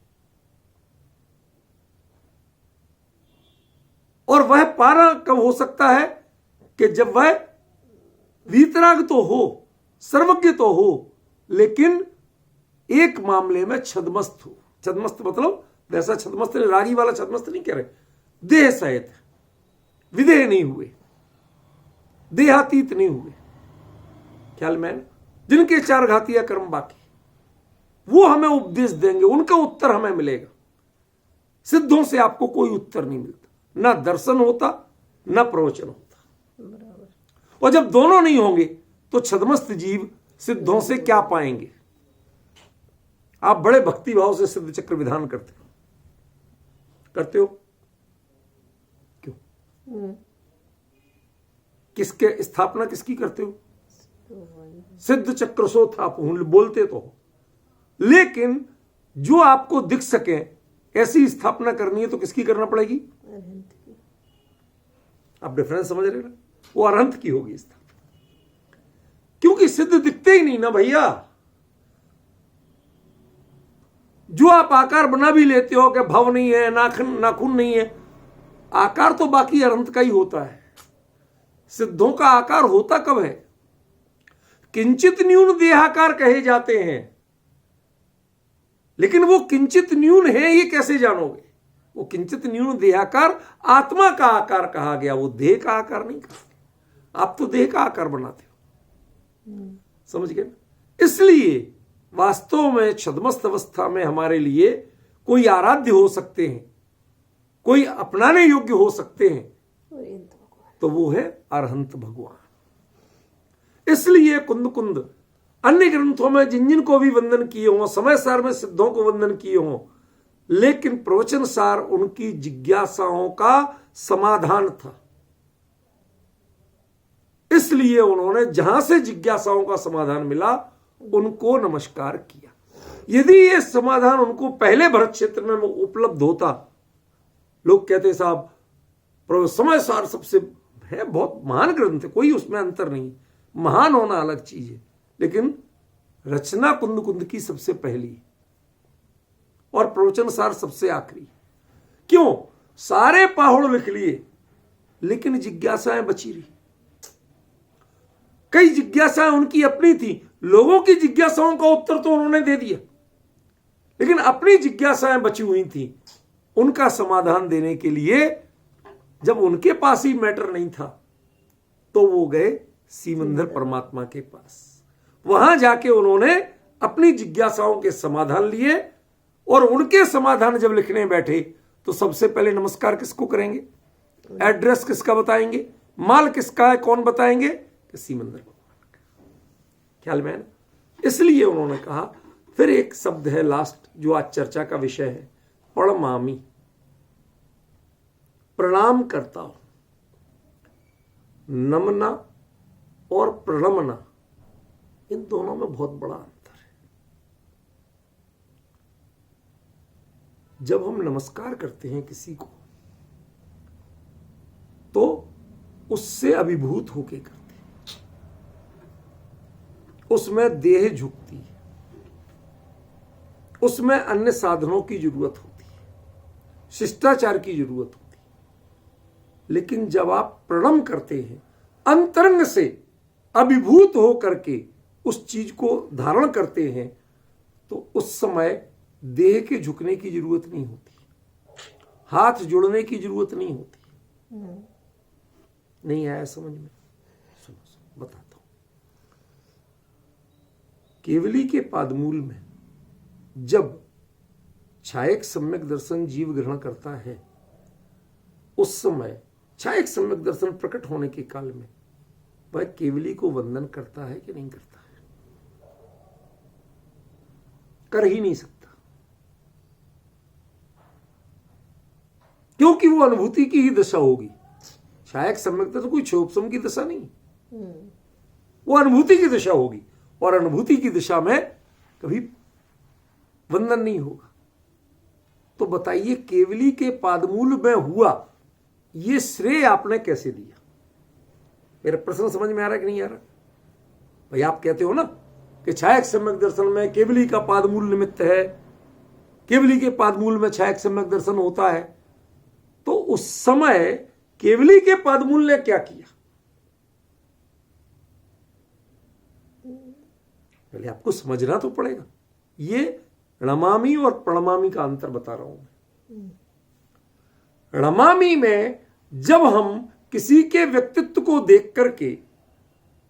और वह पारा कब हो सकता है? कि जब वह वीतराग तो हो, सर्वज्ञ तो हो, लेकिन एक मामले में छदमस्त हो। छदमस्त मतलब वैसा छदमस्त, रागी वाला छदमस्त नहीं कह रहे, देह सहित, विदेह नहीं हुए, देहातीत नहीं हुए, ख्याल में? जिनके चार घातिया कर्म बाकी, वो हमें उपदेश देंगे, उनका उत्तर हमें मिलेगा। सिद्धों से आपको कोई उत्तर नहीं मिलता, ना दर्शन होता ना प्रवचन होता। और जब दोनों नहीं होंगे तो छदमस्त जीव सिद्धों से क्या पाएंगे? आप बड़े भक्ति भाव से सिद्ध चक्र विधान करते हो क्यों? किसके स्थापना किसकी करते हो? सिद्ध चक्र सो था बोलते तो हो, लेकिन जो आपको दिख सके ऐसी स्थापना करनी है तो किसकी करना पड़ेगी? आप डिफरेंस समझ रहे ना? वो अरहंत की होगी स्थापना, क्योंकि सिद्ध दिखते ही नहीं ना भैया। जो आप आकार बना भी लेते हो कि भव नहीं है, नाखून नहीं है, आकार तो बाकी अरहंत का ही होता है। सिद्धों का आकार होता कब है? किंचित न्यून देहाकार कहे जाते हैं, लेकिन वो किंचित न्यून है ये कैसे जानोगे? वो किंचित न्यून देहाकार आत्मा का आकार कहा गया, वो देह का आकार नहीं कहा। आप तो देह का आकार बनाते हो, समझ गए ना? इसलिए वास्तव में छद्मस्त अवस्था में हमारे लिए कोई आराध्य हो सकते हैं, कोई अपनाने योग्य हो सकते हैं, तो वो है अरहंत भगवान। इसलिए कुंद कुंद अन्य ग्रंथों में जिन जिन को भी वंदन किए हों, समय सार में सिद्धों को वंदन किए हों, लेकिन प्रवचन सार उनकी जिज्ञासाओं का समाधान था। इसलिए उन्होंने जहां से जिज्ञासाओं का समाधान मिला उनको नमस्कार किया। यदि ये समाधान उनको पहले भरत क्षेत्र में उपलब्ध होता, लोग कहते साहब समय सार सबसे है, बहुत महान ग्रंथ है, कोई उसमें अंतर नहीं, महान होना अलग चीज है, लेकिन रचना कुंद कुंद की सबसे पहली और प्रवचन सार सबसे आखिरी। क्यों? सारे पाहुड़ लिख लिए, लेकिन जिज्ञासाएं बची रही। कई जिज्ञासाएं उनकी अपनी थी, लोगों की जिज्ञासाओं का उत्तर तो उन्होंने दे दिया, लेकिन अपनी जिज्ञासाएं बची हुई थी, उनका समाधान देने के लिए जब उनके पास ही मैटर नहीं था तो वो गए सीमंदर परमात्मा के पास। वहां जाके उन्होंने अपनी जिज्ञासाओं के समाधान लिए, और उनके समाधान जब लिखने बैठे तो सबसे पहले नमस्कार किसको करेंगे? एड्रेस किसका बताएंगे? माल किसका है? कौन बताएंगे? कि सीमंदर भगवान का। ख्याल में है ना? इसलिए उन्होंने कहा, फिर एक शब्द है लास्ट जो आज चर्चा का विषय है, प्रणमामि, प्रणाम करता हूं। नमना और प्रणमना, इन दोनों में बहुत बड़ा अंतर है। जब हम नमस्कार करते हैं किसी को तो उससे अभिभूत होके करते हैं, उसमें देह झुकती है, उसमें अन्य साधनों की जरूरत होती है, शिष्टाचार की जरूरत होती है। लेकिन जब आप प्रणम करते हैं, अंतरंग से अभिभूत हो करके उस चीज को धारण करते हैं, तो उस समय देह के झुकने की जरूरत नहीं होती, हाथ जोड़ने की जरूरत नहीं होती। नहीं आया समझ में? सुनो बताता हूं। केवली के पादमूल में जब छायक सम्यक दर्शन जीव ग्रहण करता है, उस समय छायक सम्यक दर्शन प्रकट होने के काल में वह केवली को वंदन करता है कि नहीं करता है? कर ही नहीं सकता, क्योंकि वो अनुभूति की ही दशा होगी। छायक सम्यक तो कोई क्षोभसम की दशा नहीं, वो अनुभूति की दशा होगी, और अनुभूति की दिशा में कभी वंदन नहीं होगा। तो बताइए, केवली के पादमूल में हुआ ये श्रेय आपने कैसे दिया? मेरा प्रश्न समझ में आ रहा है कि नहीं आ रहा? भाई आप कहते हो ना कि छायक सम्यक दर्शन में केवली का पादमूल निमित्त है, केवली के पादमूल में छायक सम्यक दर्शन होता है, तो उस समय केवली के पादमूल ने क्या किया? पहले आपको समझना तो पड़ेगा। ये णमामि और प्रणमामि का अंतर बता रहा हूं मैं। णमामि में जब हम किसी के व्यक्तित्व को देख करके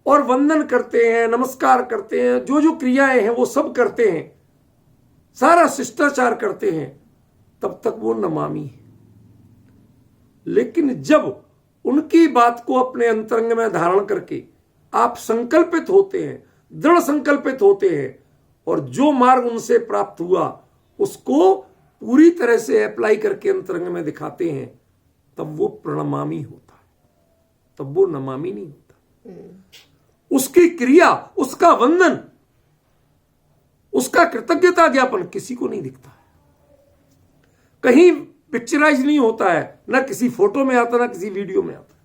और वंदन करते हैं, नमस्कार करते हैं, जो जो क्रियाएं हैं वो सब करते हैं, सारा शिष्टाचार करते हैं, तब तक वो नमामि है। लेकिन जब उनकी बात को अपने अंतरंग में धारण करके आप संकल्पित होते हैं, दृढ़ संकल्पित होते हैं, और जो मार्ग उनसे प्राप्त हुआ उसको पूरी तरह से अप्लाई करके अंतरंग में दिखाते हैं, तब वो प्रणमामि होता है, तब वो नमामि नहीं होता। उसकी क्रिया, उसका वंदन, उसका कृतज्ञता ज्ञापन किसी को नहीं दिखता है, कहीं पिक्चराइज नहीं होता है, ना किसी फोटो में आता, ना किसी वीडियो में आता है।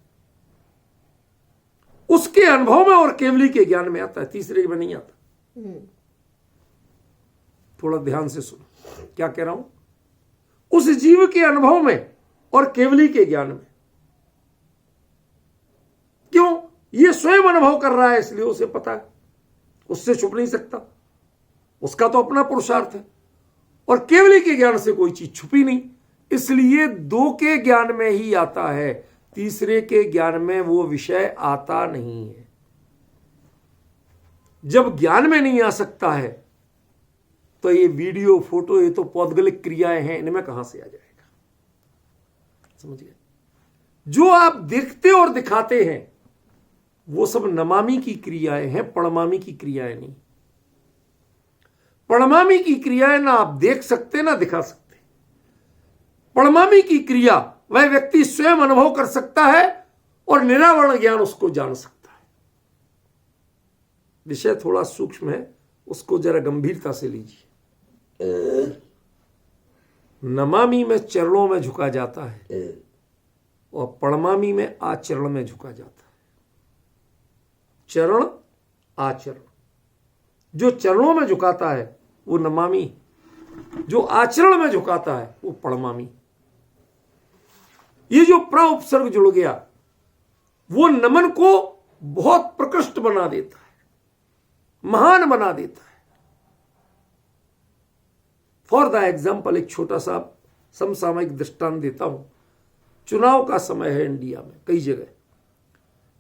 उसके अनुभव में और केवली के ज्ञान में आता है, तीसरे में नहीं आता। थोड़ा ध्यान से सुनो क्या कह रहा हूं। उस जीव के अनुभव में और केवली के ज्ञान में। क्यों? ये स्वयं अनुभव कर रहा है, इसलिए उसे पता है, उससे छुप नहीं सकता, उसका तो अपना पुरुषार्थ है। और केवली के ज्ञान से कोई चीज छुपी नहीं, इसलिए दो के ज्ञान में ही आता है, तीसरे के ज्ञान में वो विषय आता नहीं है। जब ज्ञान में नहीं आ सकता है तो ये वीडियो, फोटो, ये तो पौद्गलिक क्रियाएं हैं, इनमें कहां से आ जाएगा? समझ गए? जो आप देखते और दिखाते हैं वो सब नमामि की क्रियाएं हैं, प्रणमामि की क्रियाएं नहीं। प्रणमामि की क्रियाएं ना आप देख सकते ना दिखा सकते। प्रणमामि की क्रिया वह व्यक्ति स्वयं अनुभव कर सकता है और निरावरण ज्ञान उसको जान सकता है। विषय थोड़ा सूक्ष्म है, उसको जरा गंभीरता से लीजिए। नमामि में चरणों में झुका जाता है और प्रणमामि में आचरण में झुका जाता है। चरण आचरण, जो चरणों में झुकाता है वो नमामि, जो आचरण में झुकाता है वो प्रणमामि। ये जो प्र उपसर्ग जुड़ गया वो नमन को बहुत प्रकृष्ट बना देता है, महान बना देता है। फॉर द एग्जाम्पल एक छोटा सा समसामयिक दृष्टांत देता हूं। चुनाव का समय है इंडिया में कई जगह।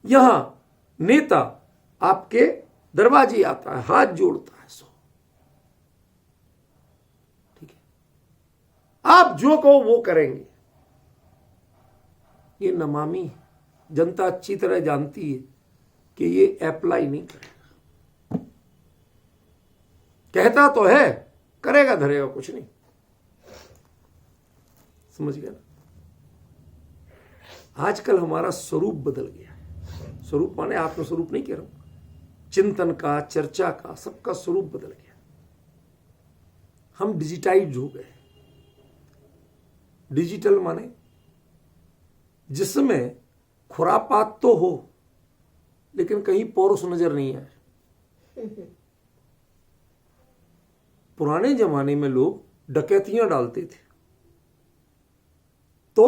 यहां नेता आपके दरवाजे आता है, हाथ जोड़ता है, सो ठीक है, आप जो कहो वो करेंगे। ये नमामि, जनता अच्छी तरह जानती है कि ये अप्लाई नहीं करेगा। कहता तो है, करेगा धरेगा कुछ नहीं। समझ गया ना? आजकल हमारा स्वरूप बदल गया है। स्वरूप माने आत्मस्वरूप नहीं कह रहा हूं, चिंतन का, चर्चा का, सबका स्वरूप बदल गया। हम डिजिटाइज हो गए। डिजिटल माने जिसमें खुरापात तो हो लेकिन कहीं पौरुष नजर नहीं आए। पुराने जमाने में लोग डकैतियां डालते थे तो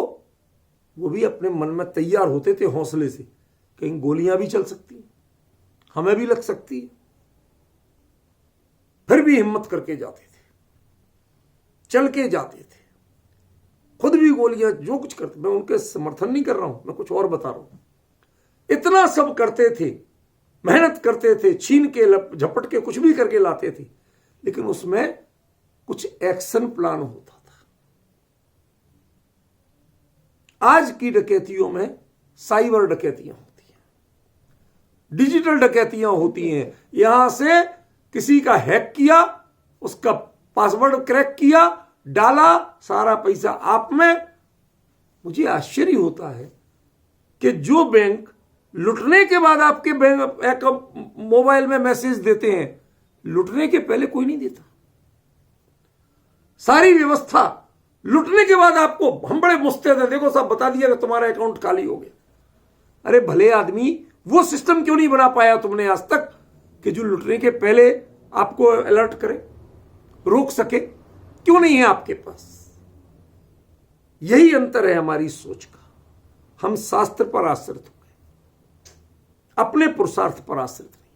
वो भी अपने मन में तैयार होते थे हौसले से, कहीं गोलियां भी चल सकती हैं, हमें भी लग सकती है, फिर भी हिम्मत करके जाते थे, चल के जाते थे, खुद भी गोलियां जो कुछ करते। मैं उनके समर्थन नहीं कर रहा हूं, मैं कुछ और बता रहा हूं। इतना सब करते थे, मेहनत करते थे, छीन के झपट के कुछ भी करके लाते थे, लेकिन उसमें कुछ एक्शन प्लान होता था। आज की डकैतियों में साइबर डकैतियां होती हैं, डिजिटल डकैतियां होती हैं। यहां से किसी का हैक किया, उसका पासवर्ड क्रैक किया, डाला, सारा पैसा आप में। मुझे आश्चर्य होता है कि जो बैंक लुटने के बाद आपके बैंक मोबाइल में मैसेज देते हैं, लुटने के पहले कोई नहीं देता। सारी व्यवस्था लुटने के बाद आपको हम बड़े मुस्तैद हैं, देखो सब बता दिया कि तुम्हारा अकाउंट खाली हो गया। अरे भले आदमी, वो सिस्टम क्यों नहीं बना पाया तुमने आज तक कि जो लुटने के पहले आपको अलर्ट करे, रोक सके? क्यों नहीं है आपके पास? यही अंतर है हमारी सोच का। हम शास्त्र पर आश्रित हो गए, अपने पुरुषार्थ पर आश्रित नहीं।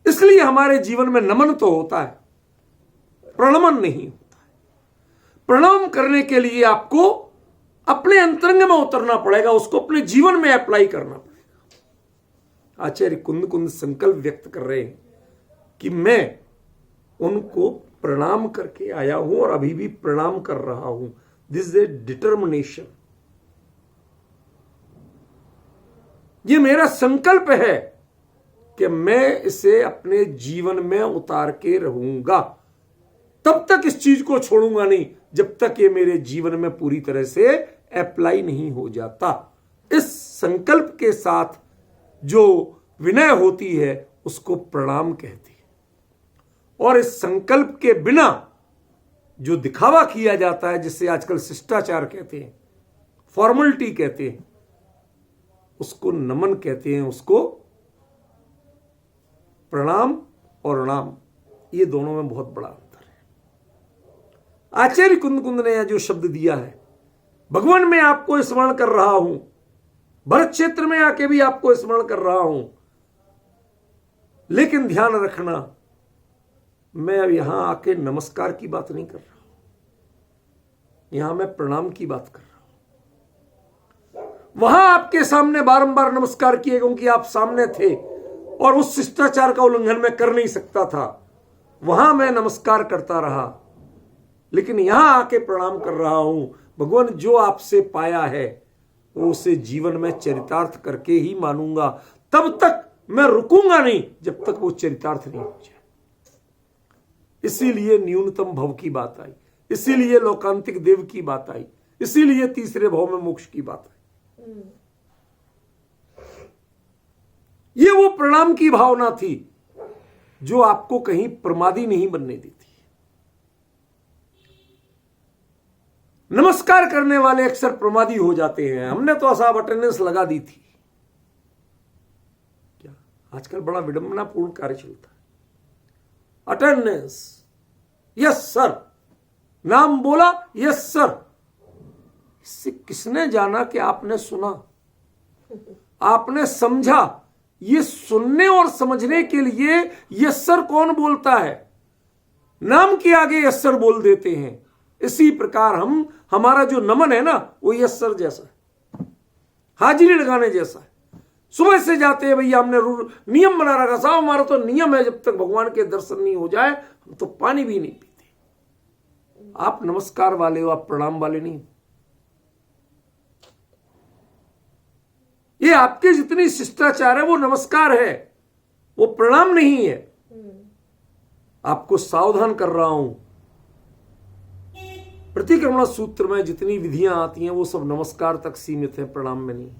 इसलिए हमारे जीवन में नमन तो होता है, प्रणमन नहीं होता है। प्रणाम करने के लिए आपको अपने अंतरंग में उतरना पड़ेगा, उसको अपने जीवन में अप्लाई करना पड़ेगा। आचार्य कुंद कुंद संकल्प व्यक्त कर रहे हैं कि मैं उनको प्रणाम करके आया हूं और अभी भी प्रणाम कर रहा हूं। This is a determination. ये मेरा संकल्प है कि मैं इसे अपने जीवन में उतार के रहूंगा। तब तक इस चीज को छोड़ूंगा नहीं जब तक ये मेरे जीवन में पूरी तरह से अप्लाई नहीं हो जाता। इस संकल्प के साथ जो विनय होती है उसको प्रणाम कहती है। और इस संकल्प के बिना जो दिखावा किया जाता है, जिसे आजकल शिष्टाचार कहते हैं, फॉर्मेलिटी कहते हैं, उसको नमन कहते हैं। उसको प्रणाम और नाम, ये दोनों में बहुत बड़ा अंतर है। आचार्य कुंद कुंद ने जो शब्द दिया है, भगवान मैं आपको स्मरण कर रहा हूं, भरत क्षेत्र में आके भी आपको स्मरण कर रहा हूं, लेकिन ध्यान रखना मैं अब यहां आके नमस्कार की बात नहीं कर रहा हूं, यहां मैं प्रणाम की बात कर रहा हूं। वहां आपके सामने बारंबार नमस्कार किए क्योंकि आप सामने थे और उस शिष्टाचार का उल्लंघन मैं कर नहीं सकता था, वहां मैं नमस्कार करता रहा, लेकिन यहां आके प्रणाम कर रहा हूं। भगवान जो आपसे पाया है वो उसे जीवन में चरितार्थ करके ही मानूंगा। तब तक मैं रुकूंगा नहीं जब तक वो चरितार्थ नहीं हो जाए। इसीलिए न्यूनतम भव की बात आई, इसीलिए लोकांतिक देव की बात आई, इसीलिए तीसरे भव में मोक्ष की बात आई। ये वो प्रणाम की भावना थी जो आपको कहीं प्रमादी नहीं बनने देती। नमस्कार करने वाले अक्सर प्रमादी हो जाते हैं। हमने तो असाब अटेंडेंस लगा दी थी। क्या आजकल बड़ा विडंबनापूर्ण कार्य चलता है। अटेंडेंस, यस सर, नाम बोला, यस सर। इससे किसने जाना कि आपने सुना, आपने समझा? ये सुनने और समझने के लिए यस सर कौन बोलता है? नाम के आगे यस सर बोल देते हैं। इसी प्रकार हमारा जो नमन है ना, वो यस सर जैसा है, हाजिरी लगाने जैसा है। सुबह से जाते हैं भैया, हमने नियम बना रखा साहब, हमारा तो नियम है जब तक भगवान के दर्शन नहीं हो जाए हम तो पानी भी नहीं पीते। आप नमस्कार वाले हो, आप प्रणाम वाले नहीं। ये आपके जितनी शिष्टाचार है वो नमस्कार है, वो प्रणाम नहीं है। आपको सावधान कर रहा हूं, प्रतिक्रमण सूत्र में जितनी विधियां आती हैं वो सब नमस्कार तक सीमित है, प्रणाम में नहीं।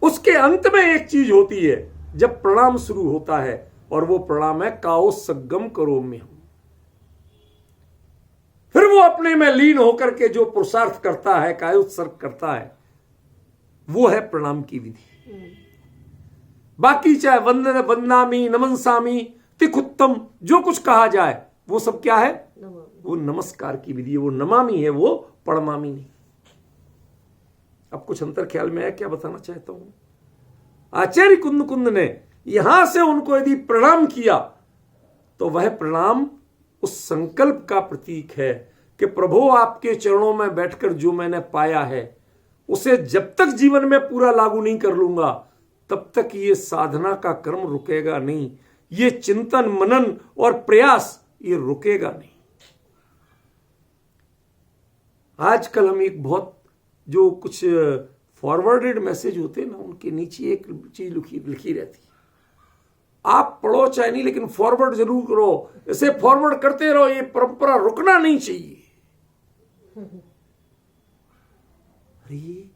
उसके अंत में एक चीज होती है जब प्रणाम शुरू होता है, और वो प्रणाम है काओ सगम करो में हूं। फिर वो अपने में लीन होकर के जो पुरुषार्थ करता है, कायोत्सर्ग करता है, वो है प्रणाम की विधि। बाकी चाहे वंदन वंदनामी नमनसामी तिखुत्तम जो कुछ कहा जाए वो सब क्या है? वो नमस्कार की विधि है, वो नमामि है, वो पड़मामी नहीं। अब कुछ अंतर ख्याल में है क्या बताना चाहता हूं? आचार्य कुंद कुंद ने यहां से उनको यदि प्रणाम किया तो वह प्रणाम उस संकल्प का प्रतीक है कि प्रभु आपके चरणों में बैठकर जो मैंने पाया है उसे जब तक जीवन में पूरा लागू नहीं कर लूंगा तब तक ये साधना का क्रम रुकेगा नहीं, ये चिंतन मनन और प्रयास ये रुकेगा नहीं। आजकल हम एक बहुत जो कुछ फॉरवर्डेड मैसेज होते हैं ना, उनके नीचे एक चीज लिखी रहती है, आप पढ़ो चाहे नहीं लेकिन फॉरवर्ड जरूर करो, इसे फॉरवर्ड करते रहो, ये परंपरा रुकना नहीं चाहिए। अरे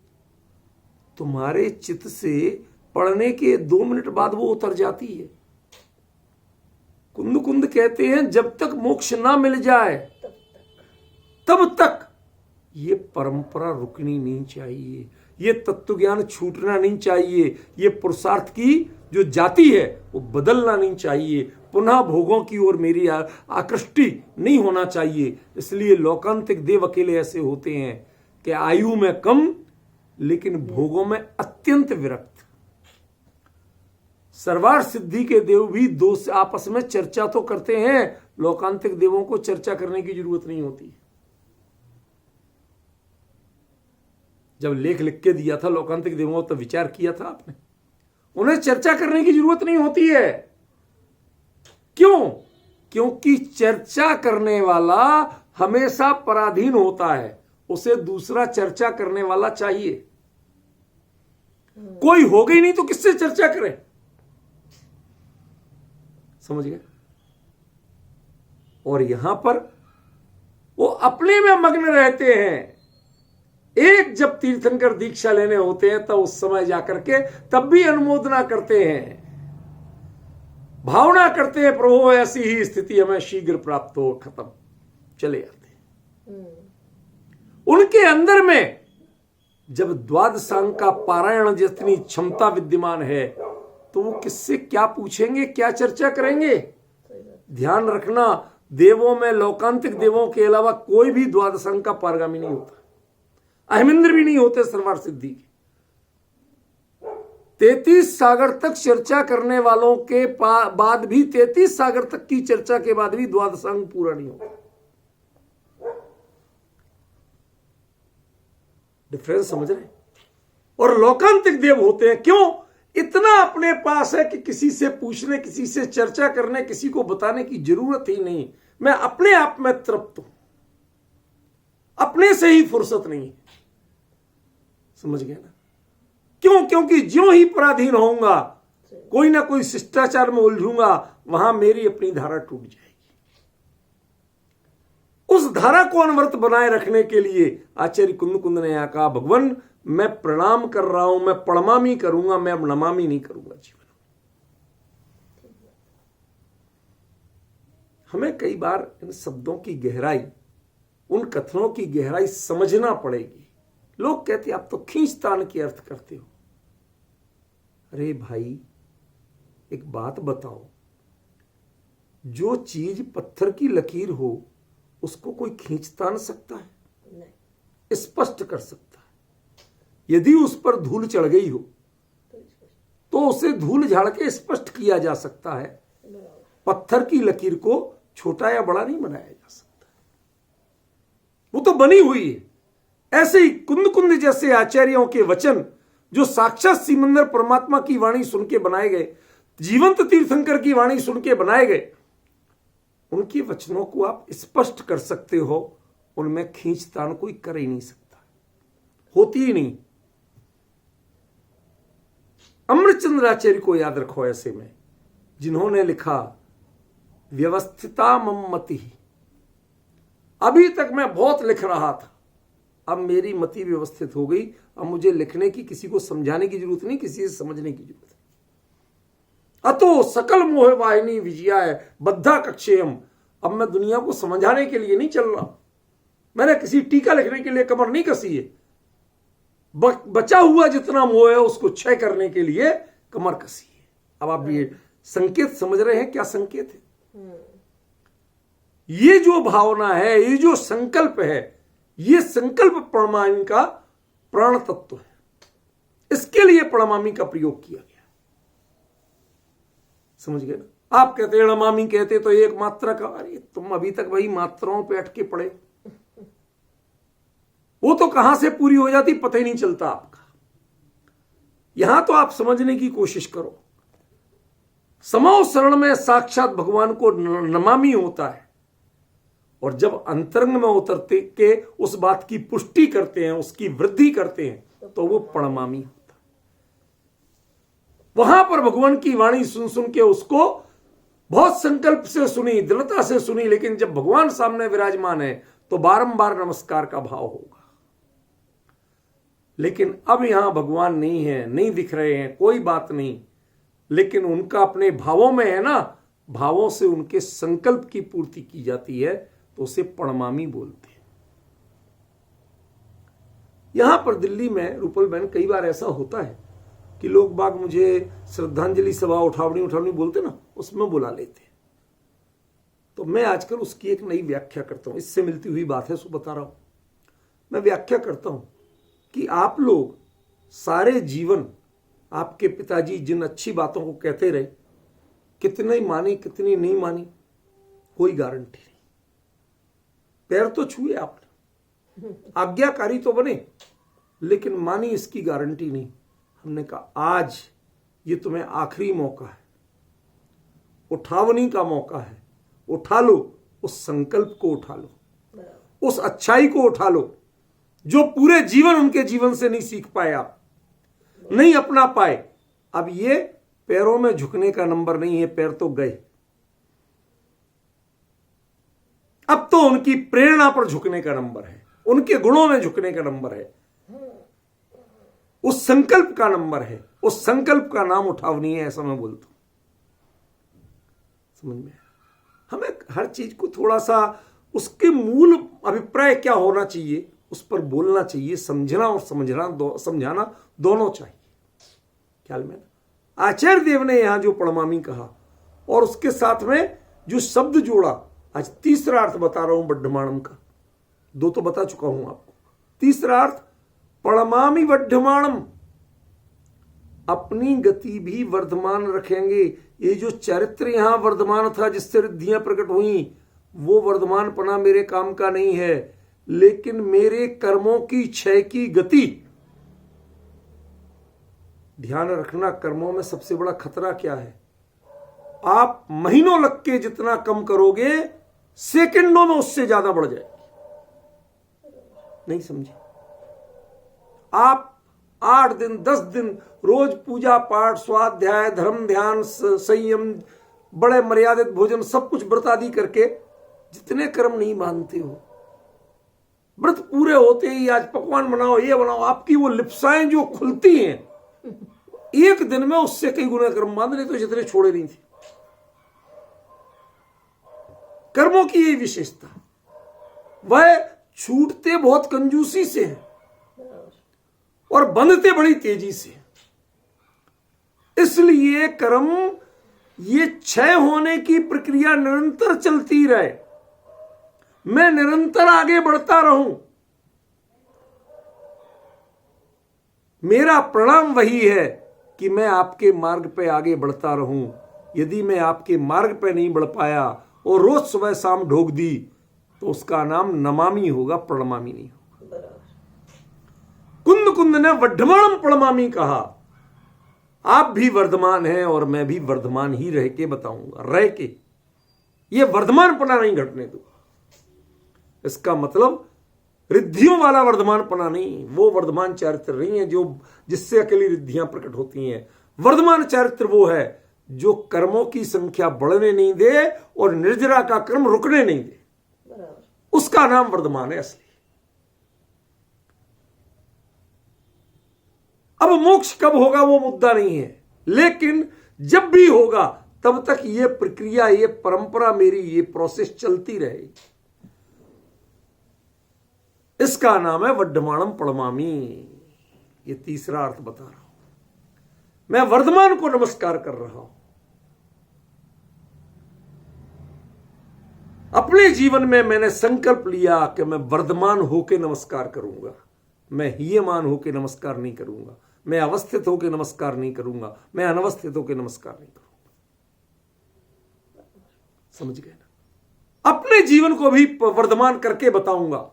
तुम्हारे चित्त से पढ़ने के 2 मिनट बाद वो उतर जाती है। कुंद कुंद कहते हैं जब तक मोक्ष ना मिल जाए तब तक ये परंपरा रुकनी नहीं चाहिए, ये तत्व ज्ञान छूटना नहीं चाहिए, ये पुरुषार्थ की जो जाति है वो बदलना नहीं चाहिए, पुनः भोगों की ओर मेरी आकृष्टि नहीं होना चाहिए। इसलिए लौकांतिक देव अकेले ऐसे होते हैं कि आयु में कम लेकिन भोगों में अत्यंत विरक्त। सर्वार्थ सिद्धि के देव भी दो से आपस में चर्चा तो करते हैं, लौकांतिक देवों को चर्चा करने की जरूरत नहीं होती। जब लेख लिख के दिया था लौकांतिक देवों तो विचार किया था आपने, उन्हें चर्चा करने की जरूरत नहीं होती है। क्यों? क्योंकि चर्चा करने वाला हमेशा पराधीन होता है, उसे दूसरा चर्चा करने वाला चाहिए। कोई हो गई नहीं तो किससे चर्चा करे? समझ गए? और यहां पर वो अपने में मग्न रहते हैं। एक जब तीर्थंकर दीक्षा लेने होते हैं तो उस समय जाकर के तब भी अनुमोदना करते हैं, भावना करते हैं प्रभु ऐसी ही स्थिति हमें शीघ्र प्राप्त हो, खत्म, चले जाते हैं। उनके अंदर में जब द्वादशांग का पारायण जितनी क्षमता विद्यमान है तो वो किससे क्या पूछेंगे, क्या चर्चा करेंगे? ध्यान रखना, देवों में लौकांतिक देवों के अलावा कोई भी द्वादशांग का पारगामी नहीं होता, अहमिंद्र भी नहीं होते सर्वार्थ सिद्धि के। 33 सागर तक चर्चा करने वालों के बाद भी 33 सागर तक की चर्चा के बाद भी द्वादशांग पूरा नहीं होता। डिफरेंस समझ रहे? और लौकांतिक देव होते हैं, क्यों? इतना अपने पास है कि किसी से पूछने, किसी से चर्चा करने, किसी को बताने की जरूरत ही नहीं। मैं अपने आप में तृप्त हूं, अपने से ही फुर्सत नहीं। समझ गए ना? क्यों? क्योंकि ज्यों ही पराधीन होऊंगा, कोई ना कोई शिष्टाचार में उलझूंगा, वहां मेरी अपनी धारा टूट जाएगी। उस धारा को अनवरत बनाए रखने के लिए आचार्य कुंद कुंद ने यहां कहा, भगवान मैं प्रणाम कर रहा हूं, मैं पड़मामी करूंगा, मैं अब नमामि नहीं करूंगा जीवन में। हमें कई बार इन शब्दों की गहराई, उन कथनों की गहराई समझना पड़ेगी। लोग कहते आप तो खींचतान के अर्थ करते हो। अरे भाई एक बात बताओ, जो चीज पत्थर की लकीर हो उसको कोई खींच तान सकता है? नहीं। स्पष्ट कर सकता है। यदि उस पर धूल चढ़ गई हो तो उसे धूल झाड़ के स्पष्ट किया जा सकता है। पत्थर की लकीर को छोटा या बड़ा नहीं बनाया जा सकता, वो तो बनी हुई है। ऐसे ही कुंद कुंद जैसे आचार्यों के वचन जो साक्षात सिमंदर परमात्मा की वाणी सुन के बनाए गए, जीवंत तीर्थंकर की वाणी सुन के बनाए गए, उनके वचनों को आप स्पष्ट कर सकते हो, उनमें खींचतान कोई कर ही नहीं सकता, होती ही नहीं। अमृतचंद्र आचार्य को याद रखो ऐसे में, जिन्होंने लिखा व्यवस्थिता मम्मति। अभी तक मैं बहुत लिख रहा था, अब मेरी मति व्यवस्थित हो गई, अब मुझे लिखने की, किसी को समझाने की जरूरत नहीं, किसी से समझने की जरूरत नहीं। अतो सकल मोह वाहिनी विजयाय बद्धा कक्षेयम। अब मैं दुनिया को समझाने के लिए नहीं चल रहा, मैंने किसी टीका लिखने के लिए कमर नहीं कसी है। बचा हुआ जितना मोह है उसको क्षय करने के लिए कमर कसी है। अब आप ये संकेत समझ रहे हैं, क्या संकेत है? ये जो भावना है, ये जो संकल्प है, ये संकल्प प्रणमामी का प्राण तत्व है। इसके लिए प्रणमामी का प्रयोग किया गया। समझ गए ना? आप कहते हैं नमामि कहते तो एक मात्रा का, अरे तुम अभी तक वही मात्राओं पे अटके पड़े, वो तो कहां से पूरी हो जाती पता ही नहीं चलता आपका। यहां तो आप समझने की कोशिश करो। समाओ शरण में साक्षात भगवान को नमामि होता है, और जब अंतरंग में उतरते के उस बात की पुष्टि करते हैं, उसकी वृद्धि करते हैं, तो वो प्रणमामी होता है। वहां पर भगवान की वाणी सुन सुन के उसको बहुत संकल्प से सुनी, दृढ़ता से सुनी, लेकिन जब भगवान सामने विराजमान है तो बारंबार नमस्कार का भाव होगा। लेकिन अब यहां भगवान नहीं है, नहीं दिख रहे हैं, कोई बात नहीं, लेकिन उनका अपने भावों में है ना, भावों से उनके संकल्प की पूर्ति की जाती है, तो उसे प्रणमामी बोलते हैं। यहां पर दिल्ली में रूपल बहन कई बार ऐसा होता है कि लोग बाग मुझे श्रद्धांजलि सभा उठावनी बोलते ना, उसमें बुला लेते हैं। तो मैं आजकल उसकी एक नई व्याख्या करता हूं, इससे मिलती हुई बात है, सो बता रहा हूं। मैं व्याख्या करता हूं कि आप लोग सारे जीवन आपके पिताजी जिन अच्छी बातों को कहते रहे, कितनी मानी कितनी नहीं मानी कोई गारंटी नहीं। पैर तो छुए आपने, आज्ञाकारी तो बने, लेकिन मानी इसकी गारंटी नहीं। हमने कहा आज ये तुम्हें आखिरी मौका है, उठावनी का मौका है, उठा लो, उस संकल्प को उठा लो, उस अच्छाई को उठा लो जो पूरे जीवन उनके जीवन से नहीं सीख पाए, आप नहीं अपना पाए। अब ये पैरों में झुकने का नंबर नहीं है, पैर तो गए। अब तो उनकी प्रेरणा पर झुकने का नंबर है, उनके गुणों में झुकने का नंबर है, उस संकल्प का नंबर है। उस संकल्प का नाम उठावनी है, ऐसा मैं बोलता हूं। समझ में? हमें हर चीज को थोड़ा सा उसके मूल अभिप्राय क्या होना चाहिए उस पर बोलना चाहिए, समझना और समझाना दोनों चाहिए। ख्याल में आचार्य देव ने यहां जो प्रणमामी कहा और उसके साथ में जो शब्द जोड़ा, आज तीसरा अर्थ बता रहा हूं बड्ढमाणम का, दो तो बता चुका हूं आपको। तीसरा अर्थ प्रणमामी बड्ढमाणम, अपनी गति भी वर्धमान रखेंगे। ये जो चरित्र यहां वर्धमान था जिससे रिद्धियां प्रकट हुई, वो वर्धमानपना मेरे काम का नहीं है, लेकिन मेरे कर्मों की क्षय की गति। ध्यान रखना, कर्मों में सबसे बड़ा खतरा क्या है? आप महीनों लग के जितना कम करोगे, सेकंडों में उससे ज्यादा बढ़ जाएगी। नहीं समझे? आप 8 दिन 10 दिन रोज पूजा पाठ, स्वाध्याय, धर्म, ध्यान, संयम, बड़े मर्यादित भोजन, सब कुछ व्रत आदि करके जितने कर्म नहीं मानते हो, व्रत पूरे होते ही आज पकवान बनाओ, ये बनाओ, आपकी वो लिप्साएं जो खुलती हैं एक दिन में, उससे कई गुना कर्म मान रहे तो जितने छोड़े नहीं थे। कर्मों की यही विशेषता, वह छूटते बहुत कंजूसी से हैं और बंधते बड़ी तेजी से। इसलिए कर्म ये क्षय होने की प्रक्रिया निरंतर चलती रहे, मैं निरंतर आगे बढ़ता रहूं। मेरा प्रणाम वही है कि मैं आपके मार्ग पे आगे बढ़ता रहूं। यदि मैं आपके मार्ग पे नहीं बढ़ पाया और रोज सुबह शाम ढोक दी, तो उसका नाम नमामि होगा, प्रणमामी नहीं होगा। कुंद कुंद ने वड्ढमाणम प्रणमामी कहा। आप भी वर्धमान हैं और मैं भी वर्धमान ही रह के बताऊंगा, रह के। ये वर्धमानपना नहीं घटने दूंगा। इसका मतलब रिद्धियों वाला वर्धमानपना नहीं, वो वर्धमान चारित्र नहीं है जो जिससे अकेली रिद्धियां प्रकट होती हैं। वर्धमान चारित्र वो है जो कर्मों की संख्या बढ़ने नहीं दे और निर्जरा का कर्म रुकने नहीं दे, उसका नाम वर्धमान है असली। अब मोक्ष कब होगा वो मुद्दा नहीं है, लेकिन जब भी होगा तब तक ये प्रक्रिया, ये परंपरा, मेरी ये प्रोसेस चलती रहेगी। इसका नाम है वड्ढमाणम पड़मामी। ये तीसरा अर्थ बता रहा हूं। मैं वर्धमान को नमस्कार कर रहा हूं। अपने जीवन में मैंने संकल्प लिया कि मैं वर्धमान होकर नमस्कार करूंगा, मैं हीयमान होकर नमस्कार नहीं करूंगा, मैं अवस्थित होकर नमस्कार नहीं करूंगा, मैं अनवस्थित होकर नमस्कार नहीं करूंगा। समझ गए ना? अपने जीवन को भी वर्धमान करके बताऊंगा।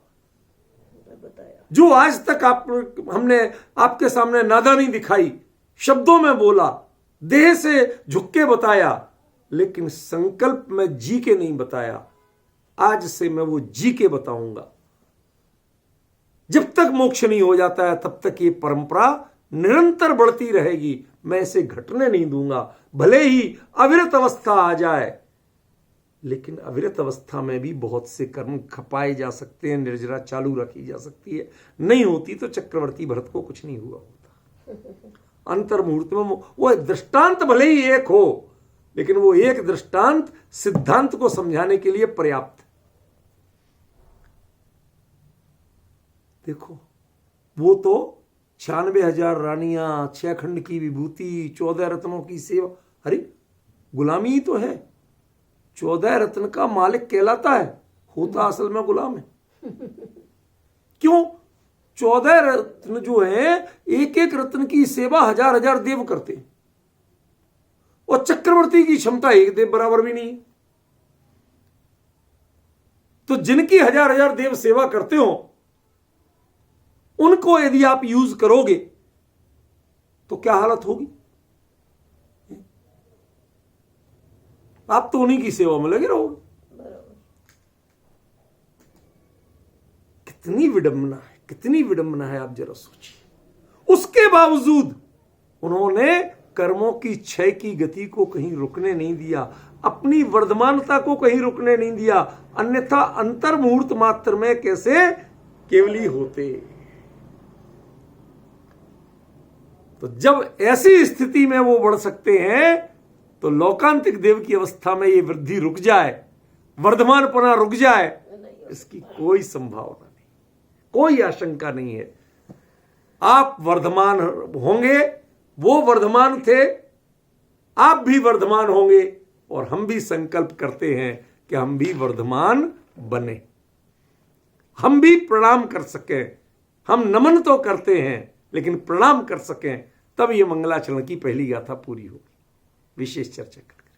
जो आज तक हमने आपके सामने नादानी दिखाई, शब्दों में बोला, देह से झुक के बताया, लेकिन संकल्प में जी के नहीं बताया, आज से मैं वो जी के बताऊंगा। जब तक मोक्ष नहीं हो जाता है तब तक ये परंपरा निरंतर बढ़ती रहेगी। मैं इसे घटने नहीं दूंगा। भले ही अविरत अवस्था आ जाए, लेकिन अविरत अवस्था में भी बहुत से कर्म खपाए जा सकते हैं, निर्जरा चालू रखी जा सकती है। नहीं होती तो चक्रवर्ती भरत को कुछ नहीं हुआ होता। अंतर मुहूर्त में वो दृष्टांत भले ही एक हो, लेकिन वो एक दृष्टांत सिद्धांत को समझाने के लिए पर्याप्त है। देखो, वो तो 96,000 रानियां, 6 खंड की विभूति, 14 रत्नों की सेवा। अरे गुलामी ही तो है। 14 रत्न का मालिक कहलाता है, होता असल में गुलाम है। क्यों? 14 रत्न जो है, एक एक रत्न की सेवा 1000-1000 देव करते हैं, और चक्रवर्ती की क्षमता एक देव बराबर भी नहीं है। तो जिनकी 1000-1000 देव सेवा करते हो, उनको यदि आप यूज करोगे तो क्या हालत होगी? आप तो उन्हीं की सेवा में लगे रहोगे। कितनी विडंबना है, कितनी विडंबना है, आप जरा सोचिए। उसके बावजूद उन्होंने कर्मों की क्षय की गति को कहीं रुकने नहीं दिया, अपनी वर्धमानता को कहीं रुकने नहीं दिया, अन्यथा अंतर मुहूर्त मात्र में कैसे केवली होते। तो जब ऐसी स्थिति में वो बढ़ सकते हैं, तो लौकांतिक देव की अवस्था में ये वृद्धि रुक जाए, वर्धमानपना रुक जाए, इसकी कोई संभावना नहीं, कोई आशंका नहीं है। आप वर्धमान होंगे, वो वर्धमान थे, आप भी वर्धमान होंगे, और हम भी संकल्प करते हैं कि हम भी वर्धमान बने, हम भी प्रणाम कर सकें। हम नमन तो करते हैं, लेकिन प्रणाम कर सकें, तब ये मंगलाचरण की पहली गाथा पूरी होगी। विशेष चर्चा करके